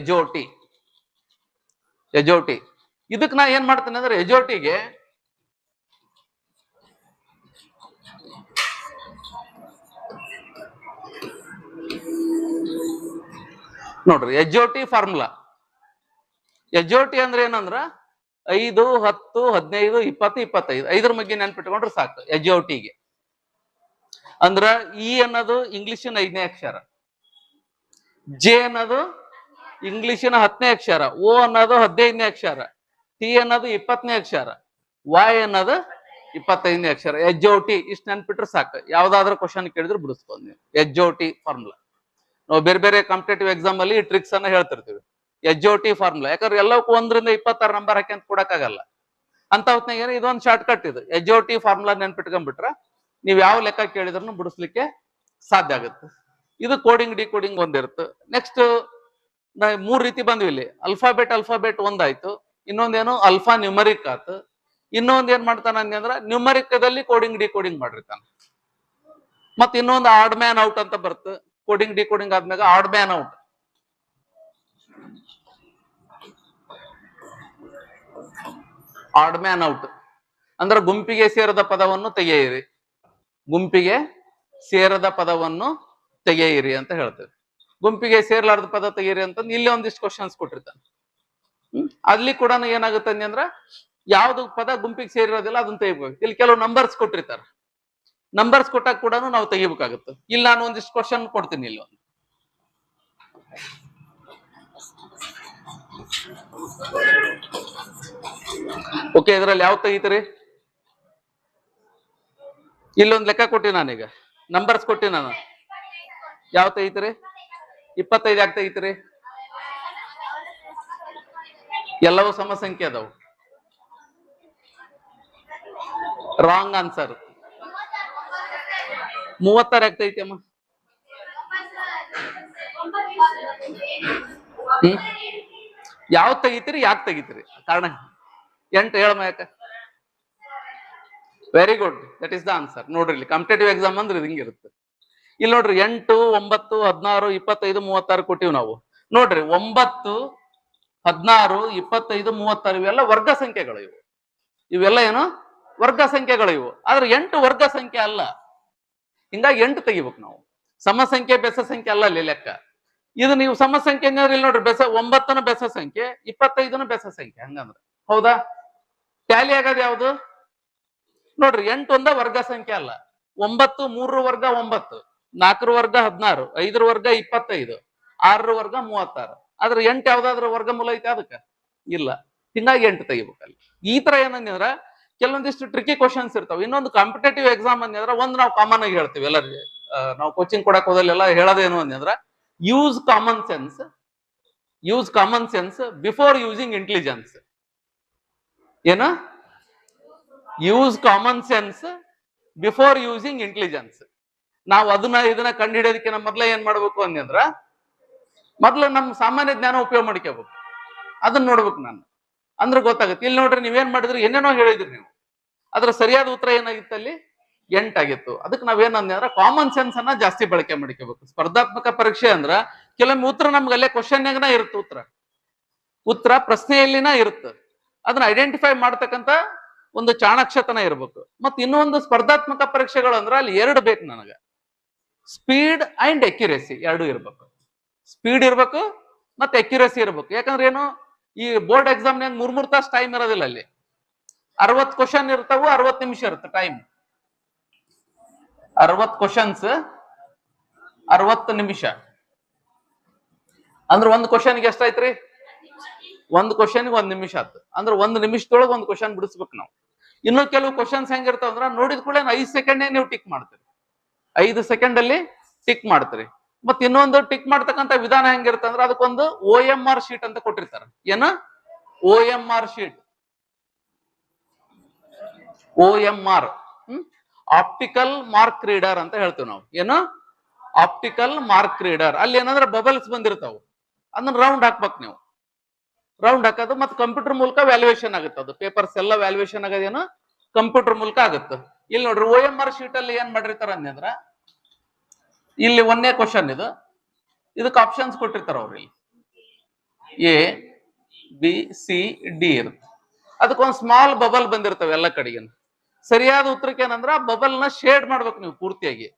HOT ಇದಕ್ ನಾ ಏನ್ ಮಾಡ್ತೇನೆ ಅಂದ್ರೆ HOTಗೆ ನೋಡ್ರಿ HOT ಫಾರ್ಮುಲಾ. HOT ಅಂದ್ರೆ ಏನಂದ್ರ 5 10 15 20 25 5ರ ಬಗ್ಗೆ ನೆನ್ಪಿಟ್ಕೊಂಡ್ರೆ ಸಾಕು. HOTಗೆ ಅಂದ್ರ E ಅನ್ನೋದು ಇಂಗ್ಲಿಷಿನ 5ನೇ ಅಕ್ಷರ, J ಅನ್ನೋದು ಇಂಗ್ಲಿಷಿನ 10ನೇ ಅಕ್ಷರ, O ಅನ್ನೋದು 15ನೇ ಅಕ್ಷರ, T ಅನ್ನೋದು 20ನೇ ಅಕ್ಷರ, Y ಅನ್ನೋದು 25ನೇ ಅಕ್ಷರ. HOT ಇಷ್ಟು ನೆನ್ಪಿಟ್ರೆ ಸಾಕು. ಯಾವ್ದಾದ್ರು ಕ್ವಶನ್ ಕೇಳಿದ್ರೆ ಬಿಡಿಸ್ಬೋದು ನೀವು. HOT ಫಾರ್ಮುಲಾ ನಾವು ಬೇರೆ ಬೇರೆ ಕಾಂಪಿಟೇಟಿವ್ ಎಕ್ಸಾಮ್ ಅಲ್ಲಿ ಈ ಟ್ರಿಕ್ಸ್ ಅನ್ನ ಹೇಳ್ತಿರ್ತೀವಿ. HOT ಫಾರ್ಮುಲಾ, ಯಾಕಂದ್ರೆ ಎಲ್ಲಕ್ಕೂ 1 ರಿಂದ 26 ನಂಬರ್ ಹಾಕಿ ಅಂತ ಕೊಡಕ್ಕಾಗಲ್ಲ. ಅಂತ ಹೊತ್ನಾಗ ಇದೊಂದು ಶಾರ್ಟ್ ಕಟ್ ಇದು. HOT ಫಾರ್ಮುಲಾ ನೆನ್ಪಿಟ್ಕೊಂಡ್ಬಿಟ್ರ ನೀವ್ ಯಾವ ಲೆಕ್ಕ ಕೇಳಿದ್ರು ಬಿಡಿಸ್ಲಿಕ್ಕೆ ಸಾಧ್ಯ ಆಗುತ್ತೆ. ಇದು ಕೋಡಿಂಗ್ ಡಿಕೋಡಿಂಗ್ ಒಂದಿರುತ್ತೆ. ನೆಕ್ಸ್ಟ್ 3 ರೀತಿ ಬಂದ್ವಿ ಇಲ್ಲಿ. ಅಲ್ಫಾಬೆಟ್ ಒಂದಾಯ್ತು, ಇನ್ನೊಂದೇನು ಅಲ್ಫಾ ನ್ಯೂಮರಿಕ್ ಆಯ್ತು, ಇನ್ನೊಂದ್ ಏನ್ ಮಾಡ್ತಾನ ಅಂದ್ರೆ ನ್ಯೂಮರಿಕದಲ್ಲಿ ಕೋಡಿಂಗ್ ಡಿಕೋಡಿಂಗ್ ಮಾಡಿರ್ತಾನ. ಮತ್ ಇನ್ನೊಂದು ಆಡ್ ಮ್ಯಾನ್ ಔಟ್ ಅಂತ ಬರುತ್ತೆ. ಕೋಡಿಂಗ್ ಡಿಕೋಡಿಂಗ್ ಆದ್ಮ್ಯಾಗ odd man out. Odd man out ಅಂದ್ರೆ ಗುಂಪಿಗೆ ಸೇರದ ಪದವನ್ನು ತೆಗೆಯಿರಿ, ಗುಂಪಿಗೆ ಸೇರದ ಪದವನ್ನು ತೆಗೆಯಿರಿ ಅಂತ ಹೇಳ್ತೇವೆ. ಗುಂಪಿಗೆ ಸೇರ್ಲಾರ್ದ ಪದ ತೆಗೀರಿ ಅಂತಂದು ಇಲ್ಲಿ ಒಂದಿಷ್ಟು ಕ್ವಶನ್ಸ್ ಕೊಟ್ಟಿರ್ತಾನೆ. ಅಲ್ಲಿ ಕೂಡ ಏನಾಗುತ್ತೆ ಅಂದ್ರ ಯಾವ್ದು ಪದ ಗುಂಪಿಗೆ ಸೇರಿರೋದಿಲ್ಲ ಅದನ್ನ ತೆಗಿಬೇಕು. ಇಲ್ಲಿ ಕೆಲವು ನಂಬರ್ಸ್ ಕೊಟ್ಟಿರ್ತಾರೆ. ನಂಬರ್ಸ್ ಕೊಟ್ಟಾಗ ಕೂಡ ನಾವು ತೆಗಿಬೇಕಾಗುತ್ತೆ. ಇಲ್ಲಿ ನಾನು ಒಂದಿಷ್ಟು ಕ್ವಶನ್ ಕೊಡ್ತೀನಿ. ಇಲ್ಲಿ ಒಂದು ಓಕೆ, ಇದ್ರಲ್ಲಿ ಯಾವ ತೆಗಿತೀರಿ? ಇಲ್ಲೊಂದು ಲೆಕ್ಕ ಕೊಟ್ಟಿ ನಾನೀಗ, ನಂಬರ್ಸ್ ಕೊಟ್ಟಿ ನಾನು. ಯಾವ ತೆಗಿತೀರಿ? 25 ಯಾಕೆ ತೆಗಿತೀರಿ? ಎಲ್ಲವೂ ಸಮ ಸಂಖ್ಯೆ ಅದಾವು. Wrong answer. 36 ಯಾಕೆ ತೆಗಿತಿ ಅಮ್ಮ? ಯಾವ ತೆಗಿತೀರಿ, ಯಾಕೆ ತೆಗಿತೀರಿ? ಕಾರಣ 8 ಹೇಳಮ್ಮ ಯಾಕ? Very good, that is the answer. ನೋಡ್ರಿ, ಇಲ್ಲಿ ಕಾಂಪಿಟೇಟಿವ್ ಎಕ್ಸಾಮ್ ಅಂದ್ರೆ ಇದು ಹಿಂಗಿರುತ್ತೆ. ಇಲ್ಲಿ ನೋಡ್ರಿ 8, 9, 16, 25, 36 ಕೊಟ್ಟಿವಿ ನಾವು. ನೋಡ್ರಿ 9, 16, 25, 36 ಇವೆಲ್ಲ ವರ್ಗ ಸಂಖ್ಯೆಗಳು. ಇವೆಲ್ಲ ಏನು ವರ್ಗ ಸಂಖ್ಯೆಗಳು ಇವು. ಆದ್ರೆ 8 ವರ್ಗ ಸಂಖ್ಯೆ ಅಲ್ಲ. ಹಿಂಗಾಗಿ 8 ತೆಗಿಬೇಕು ನಾವು. ಸಮ ಸಂಖ್ಯೆ ಬೆಸ ಸಂಖ್ಯೆ ಅಲ್ಲ ಅಲ್ಲಿ ಲೆಕ್ಕ. ಇದು ನೀವು ಸಮ ಸಂಖ್ಯೆ ಇಲ್ಲಿ ನೋಡ್ರಿ, 9 ಬೆಸ ಸಂಖ್ಯೆ, 25 ಬೆಸ ಸಂಖ್ಯೆ. ಹಂಗಂದ್ರೆ ಹೌದಾ? ಟ್ಯಾಲಿ ಆಗೋದು ಯಾವುದು? ನೋಡ್ರಿ 8 ಒಂದ ವರ್ಗ ಸಂಖ್ಯೆ ಅಲ್ಲ. 9 3 ವರ್ಗ 9, 4 ವರ್ಗ 16, 5 ವರ್ಗ 25, 6 ವರ್ಗ 36. ಆದ್ರೆ 8 ಯಾವ್ದಾದ್ರು ವರ್ಗಮೂಲ ಐತೆ ಅದಕ್ಕೆ? ಇಲ್ಲ. ಹಿಂಗಾಗಿ 8 ತೆಗಿಬೇಕಲ್ಲಿ. ಈ ತರ ಏನಂದ್ರ ಕೆಲವೊಂದಿಷ್ಟು ಟ್ರಿಕಿ ಕ್ವಶನ್ಸ್ ಇರ್ತಾವ. ಇನ್ನೊಂದು ಕಾಂಪಿಟೇಟಿವ್ ಎಕ್ಸಾಮ್ ಅಂದ್ರ ಒಂದು ನಾವು ಕಾಮನ್ ಆಗಿ ಹೇಳ್ತೀವಿ ಎಲ್ಲರಿಗೆ. ನಾವು ಕೋಚಿಂಗ್ ಕೊಡಕ್ ಹೋದಲ್ಲೆಲ್ಲ ಹೇಳೋದೇನು ಅಂದ್ರ use common sense before using intelligence. ಏನ? Use common sense before using intelligence. ನಾವು ಇದನ್ನ ಕಂಡು ಹಿಡಿಯೋದಕ್ಕೆ ಮೊದ್ಲ ಏನ್ ಮಾಡ್ಬೇಕು ಅಂದ್ರ ಮೊದ್ಲು ನಮ್ಮ ಸಾಮಾನ್ಯ ಜ್ಞಾನ ಉಪಯೋಗ ಮಾಡ್ಕೋಬೇಕು. ಅದನ್ನ ನೋಡ್ಬೇಕು ನಾನು, ಅಂದ್ರೆ ಗೊತ್ತಾಗುತ್ತೆ. ಇಲ್ಲಿ ನೋಡ್ರಿ, ನೀವೇನ್ ಮಾಡಿದ್ರಿ, ಏನೇನೋ ಹೇಳಿದ್ರಿ ನೀವು, ಅದ್ರ ಸರಿಯಾದ ಉತ್ತರ ಏನಾಗಿತ್ತು ಅಲ್ಲಿ? 8 ಆಗಿತ್ತು. ಅದಕ್ಕೆ ನಾವೇನಂದ್ರೆ ಕಾಮನ್ ಸೆನ್ಸ್ ಅನ್ನ ಜಾಸ್ತಿ ಬಳಕೆ ಮಾಡ್ಕೋಬೇಕು. ಸ್ಪರ್ಧಾತ್ಮಕ ಪರೀಕ್ಷೆ ಅಂದ್ರ ಕೆಲವೊಮ್ಮೆ ಉತ್ತರ ನಮ್ಗೆ ಅಲ್ಲೇ ಕ್ವಶನ್ಯಾಗನ ಇರುತ್ತೆ. ಉತ್ತರ ಪ್ರಶ್ನೆಯಲ್ಲಿನ ಇರುತ್ತೆ. ಅದನ್ನ ಐಡೆಂಟಿಫೈ ಮಾಡ್ತಕ್ಕಂತ ಒಂದು ಚಾಣಾಕ್ಷತನ ಇರ್ಬೇಕು. ಮತ್ ಇನ್ನೊಂದು ಸ್ಪರ್ಧಾತ್ಮಕ ಪರೀಕ್ಷೆಗಳು ಅಂದ್ರ ಅಲ್ಲಿ 2 ಬೇಕು ನನಗ, ಸ್ಪೀಡ್ ಅಂಡ್ ಅಕ್ಯುರೇಸಿ. 2 ಇರ್ಬೇಕು. ಸ್ಪೀಡ್ ಇರ್ಬೇಕು ಮತ್ತೆ ಅಕ್ಯುರೇಸಿ ಇರ್ಬೇಕು. ಯಾಕಂದ್ರೆ ಏನು, ಈ ಬೋರ್ಡ್ ಎಕ್ಸಾಮ್ನಾಗ 3 ತಾಸು ಟೈಮ್ ಇರೋದಿಲ್ಲ. ಅಲ್ಲಿ 60 ಕ್ವಶನ್ ಇರ್ತಾವು, 60 ನಿಮಿಷ ಇರುತ್ತೆ ಟೈಮ್. 60 ಕ್ವಶನ್ಸ್ 60 ನಿಮಿಷ ಅಂದ್ರೆ ಒಂದು ಕ್ವಶನ್ಗೆ ಎಷ್ಟಾಯ್ತ್ರಿ? ಒಂದು ಕ್ವಶನ್ಗೆ 1 ನಿಮಿಷ ಆಯ್ತು. ಅಂದ್ರೆ 1 ನಿಮಿಷದೊಳಗೆ ಒಂದು ಕ್ವಶನ್ ಬಿಡಿಸ್ಬೇಕು ನಾವು. ಇನ್ನು ಕೆಲವು ಕ್ವಶನ್ಸ್ ಹೆಂಗಿರ್ತಾವ ಅಂದ್ರ ನೋಡಿದ ಕೂಡ 5 ಸೆಕೆಂಡ್ ನೀವು ಟಿಕ್ ಮಾಡ್ತೀರಿ. 5 ಸೆಕೆಂಡ್ ಅಲ್ಲಿ ಟಿಕ್ ಮಾಡ್ತೀರಿ. ಮತ್ ಇನ್ನೊಂದು ಟಿಕ್ ಮಾಡ್ತಕ್ಕಂಥ ವಿಧಾನ ಹೆಂಗಿರುತ್ತೆ ಅಂದ್ರೆ ಅದಕ್ಕೊಂದು OMR ಶೀಟ್ ಅಂತ ಕೊಟ್ಟಿರ್ತಾರೆ. ಏನು? OMR sheet. OMR optical mark reader ಅಂತ ಹೇಳ್ತೀವಿ ನಾವು. ಏನು? Optical mark reader. ಅಲ್ಲಿ ಏನಂದ್ರೆ ಬಬಲ್ಸ್ ಬಂದಿರ್ತಾವ, ಅದನ್ನ ರೌಂಡ್ ಹಾಕ್ಬೇಕು ನೀವು. ರೌಂಡ್ ಹಾಕೋದು ಮತ್ತೆ ಕಂಪ್ಯೂಟರ್ ಮೂಲಕ ವ್ಯಾಲ್ಯೂಯೇಷನ್ ಆಗುತ್ತೆ. ಅದು ಪೇಪರ್ಸ್ ಎಲ್ಲ ವ್ಯಾಲ್ಯೂಯೇಷನ್ ಆಗೋದೇನು ಕಂಪ್ಯೂಟರ್ ಮೂಲಕ ಆಗುತ್ತೆ. ಇಲ್ಲಿ ನೋಡ್ರಿ OMR ಶೀಟ್ ಅಲ್ಲಿ ಏನ್ ಮಾಡಿರ್ತಾರ ಅಂದ್ರ ಇಲ್ಲಿ 1ನೇ ಕ್ವಶನ್ ಇದಕ್ಕೆ ಆಪ್ಷನ್ಸ್ ಕೊಟ್ಟಿರ್ತಾರ ಅವ್ರು. ಇಲ್ಲಿ ABCD ಇರುತ್ತೆ. ಅದಕ್ಕೊಂದು ಸ್ಮಾಲ್ ಬಬಲ್ ಬಂದಿರ್ತವೆ ಎಲ್ಲ ಕಡೆಗೆ. ಸರಿಯಾದ ಉತ್ತರಕ್ಕೆ ಏನಂದ್ರ ಬಬಲ್ ನ ಶೇಡ್ ಮಾಡ್ಬೇಕು ನೀವು ಪೂರ್ತಿಯಾಗಿ.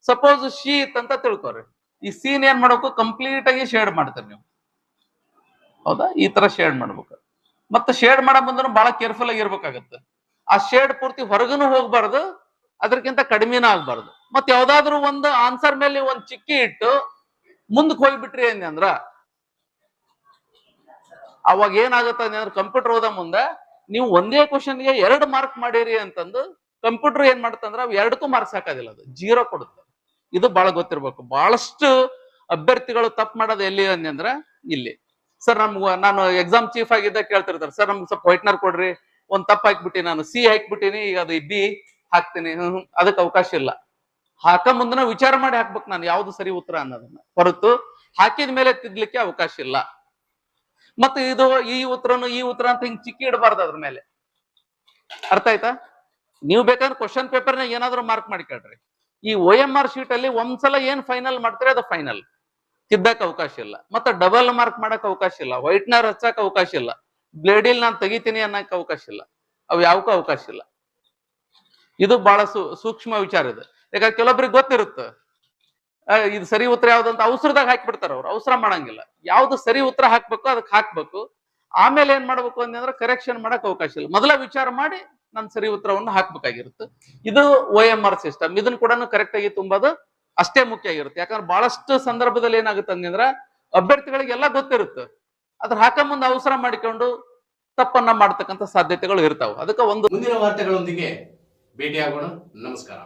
ಸಪೋಸ್ ಶೀತ್ ಅಂತ ತಿಳ್ಕೊರಿ, ಈ ಸೀನ್ ಏನ್ ಮಾಡ್ಬೇಕು, ಕಂಪ್ಲೀಟ್ ಆಗಿ ಶೇಡ್ ಮಾಡ್ತೀರಿ ನೀವು. ಹೌದಾ? ಈ ತರ ಶೇಡ್ ಮಾಡ್ಬೇಕು. ಮತ್ತೆ ಶೇಡ್ ಮಾಡೋ ಮುಂದೆ ಬಹಳ ಕೇರ್ಫುಲ್ ಆಗಿ ಇರ್ಬೇಕಾಗತ್ತೆ. ಆ ಶೇಡ್ ಪೂರ್ತಿ ಹೊರಗನು ಹೋಗ್ಬಾರ್ದು, ಅದಕ್ಕಿಂತ ಕಡಿಮೆನೂ ಆಗ್ಬಾರ್ದು. ಮತ್ತೆ ಯಾವ್ದಾದ್ರು ಒಂದು ಆನ್ಸರ್ ಮೇಲೆ ಒಂದ್ ಚಿಕ್ಕಿ ಇಟ್ಟು ಮುಂದಕ್ಕೆ ಹೋಗ್ಬಿಟ್ರಿ ಅಂದ್ರ ಅವಾಗ ಏನಾಗುತ್ತೆ ಅಂದ್ರೆ ಕಂಪ್ಯೂಟರ್ ಓದ ಮುಂದೆ ನೀವು ಒಂದೇ ಕ್ವಶನ್ಗೆ 2 ಮಾರ್ಕ್ ಮಾಡಿರಿ ಅಂತಂದು ಕಂಪ್ಯೂಟರ್ ಏನ್ ಮಾಡುತ್ತಂದ್ರ ಅವ್ 2ಕ್ಕೂ ಮಾರ್ಕ್ಸ್ ಹಾಕೋದಿಲ್ಲ, ಅದು 0 ಕೊಡುತ್ತೆ. ಇದು ಬಹಳ ಗೊತ್ತಿರ್ಬೇಕು. ಬಹಳಷ್ಟು ಅಭ್ಯರ್ಥಿಗಳು ತಪ್ಪು ಮಾಡೋದು ಎಲ್ಲಿ ಅಂದ್ರ ಇಲ್ಲಿ. ಸರ್ ನಾನು ಎಕ್ಸಾಮ್ ಚೀಫ್ ಆಗಿದ್ದ ಕೇಳ್ತಿರ್ತಾರೆ, ಸರ್ ನಮ್ಗೆ ಸ್ವಲ್ಪ ವೈಟ್ನರ್ ಕೊಡ್ರಿ, ಒಂದ್ ತಪ್ಪು ಹಾಕ್ಬಿಟ್ಟಿ, ನಾನು C ಹಾಕ್ಬಿಟ್ಟಿನಿ, ಈಗ ಅದು B ಹಾಕ್ತೀನಿ. ಅದಕ್ಕೆ ಅವಕಾಶ ಇಲ್ಲ. ಹಾಕ ಮುಂದನ ವಿಚಾರ ಮಾಡಿ ಹಾಕ್ಬೇಕು ನಾನು ಯಾವ್ದು ಸರಿ ಉತ್ತರ ಅನ್ನೋದನ್ನ, ಹೊರತು ಹಾಕಿದ ಮೇಲೆ ತಿದ್ಲಿಕ್ಕೆ ಅವಕಾಶ ಇಲ್ಲ. ಮತ್ತೆ ಇದು ಈ ಉತ್ತರ ಅಂತ ಹಿಂಗ್ ಚಿಕ್ಕಿ ಇಡಬಾರ್ದು ಅದ್ರ ಮೇಲೆ. ಅರ್ಥ ಆಯ್ತಾ? ನೀವು ಬೇಕಾದ್ರೆ ಕ್ವಶನ್ ಪೇಪರ್ನ ಏನಾದ್ರು ಮಾರ್ಕ್ ಮಾಡಿಕೊಳ್ರಿ. ಈ OMR ಶೀಟ್ ಅಲ್ಲಿ ಒಂದ್ಸಲ ಏನ್ ಫೈನಲ್ ಮಾಡ್ತಾರೆ ಅದು ಫೈನಲ್, ತಿದ್ದಕ್ ಅವಕಾಶ ಇಲ್ಲ. ಮತ್ತೆ ಡಬಲ್ ಮಾರ್ಕ್ ಮಾಡಕ್ ಅವಕಾಶ ಇಲ್ಲ, ವೈಟ್ನರ್ ಹಚ್ಚಕ್ ಅವಕಾಶ ಇಲ್ಲ, ಬ್ಲೇಡಿಲ್ ನಾನು ತೆಗಿತೀನಿ ಅನ್ನಕ್ ಅವಕಾಶ ಇಲ್ಲ, ಅವ್ ಯಾವಕ್ಕೂ ಅವಕಾಶ ಇಲ್ಲ. ಇದು ಬಹಳ ಸೂಕ್ಷ್ಮ ವಿಚಾರ ಇದೆ. ಯಾಕಂದ್ರೆ ಕೆಲವೊಬ್ರಿಗೆ ಗೊತ್ತಿರುತ್ತೆ ಇದು ಸರಿ ಉತ್ತರ ಯಾವ್ದಂತ ಅವಸರದಾಗ ಹಾಕ್ಬಿಡ್ತಾರ ಅವ್ರು. ಅವಸರ ಮಾಡಂಗಿಲ್ಲ. ಯಾವ್ದು ಸರಿ ಉತ್ತರ ಹಾಕ್ಬೇಕು ಅದಕ್ಕೆ ಹಾಕ್ಬೇಕು. ಆಮೇಲೆ ಏನ್ ಮಾಡ್ಬೇಕು ಅಂದ್ರೆ ಕರೆಕ್ಷನ್ ಮಾಡಕ್ ಅವಕಾಶ ಇಲ್ಲ. ಮೊದಲ ವಿಚಾರ ಮಾಡಿ ನಾನು ಸರಿ ಉತ್ತರವನ್ನು ಹಾಕ್ಬೇಕಾಗಿರುತ್ತೆ. ಇದು OMR ಸಿಸ್ಟಮ್. ಇದನ್ನ ಕೂಡ ಕರೆಕ್ಟ್ ಆಗಿ ತುಂಬೋದು ಅಷ್ಟೇ ಮುಖ್ಯ ಆಗಿರುತ್ತೆ. ಯಾಕಂದ್ರೆ ಬಹಳಷ್ಟು ಸಂದರ್ಭದಲ್ಲಿ ಏನಾಗುತ್ತೆ ಅಂದ್ರೆ ಅಭ್ಯರ್ಥಿಗಳಿಗೆ ಎಲ್ಲ ಗೊತ್ತಿರುತ್ತೆ, ಅದ್ರ ಹಾಕಂಬಂದು ಅವಸರ ಮಾಡಿಕೊಂಡು ತಪ್ಪನ್ನ ಮಾಡ್ತಕ್ಕಂಥ ಸಾಧ್ಯತೆಗಳು ಇರ್ತಾವ. ಅದಕ್ಕೆ ಒಂದು ಮುಂದಿನ ವಾರ್ತೆಗಳೊಂದಿಗೆ ಭೇಟಿಯಾಗೋಣ. ನಮಸ್ಕಾರ.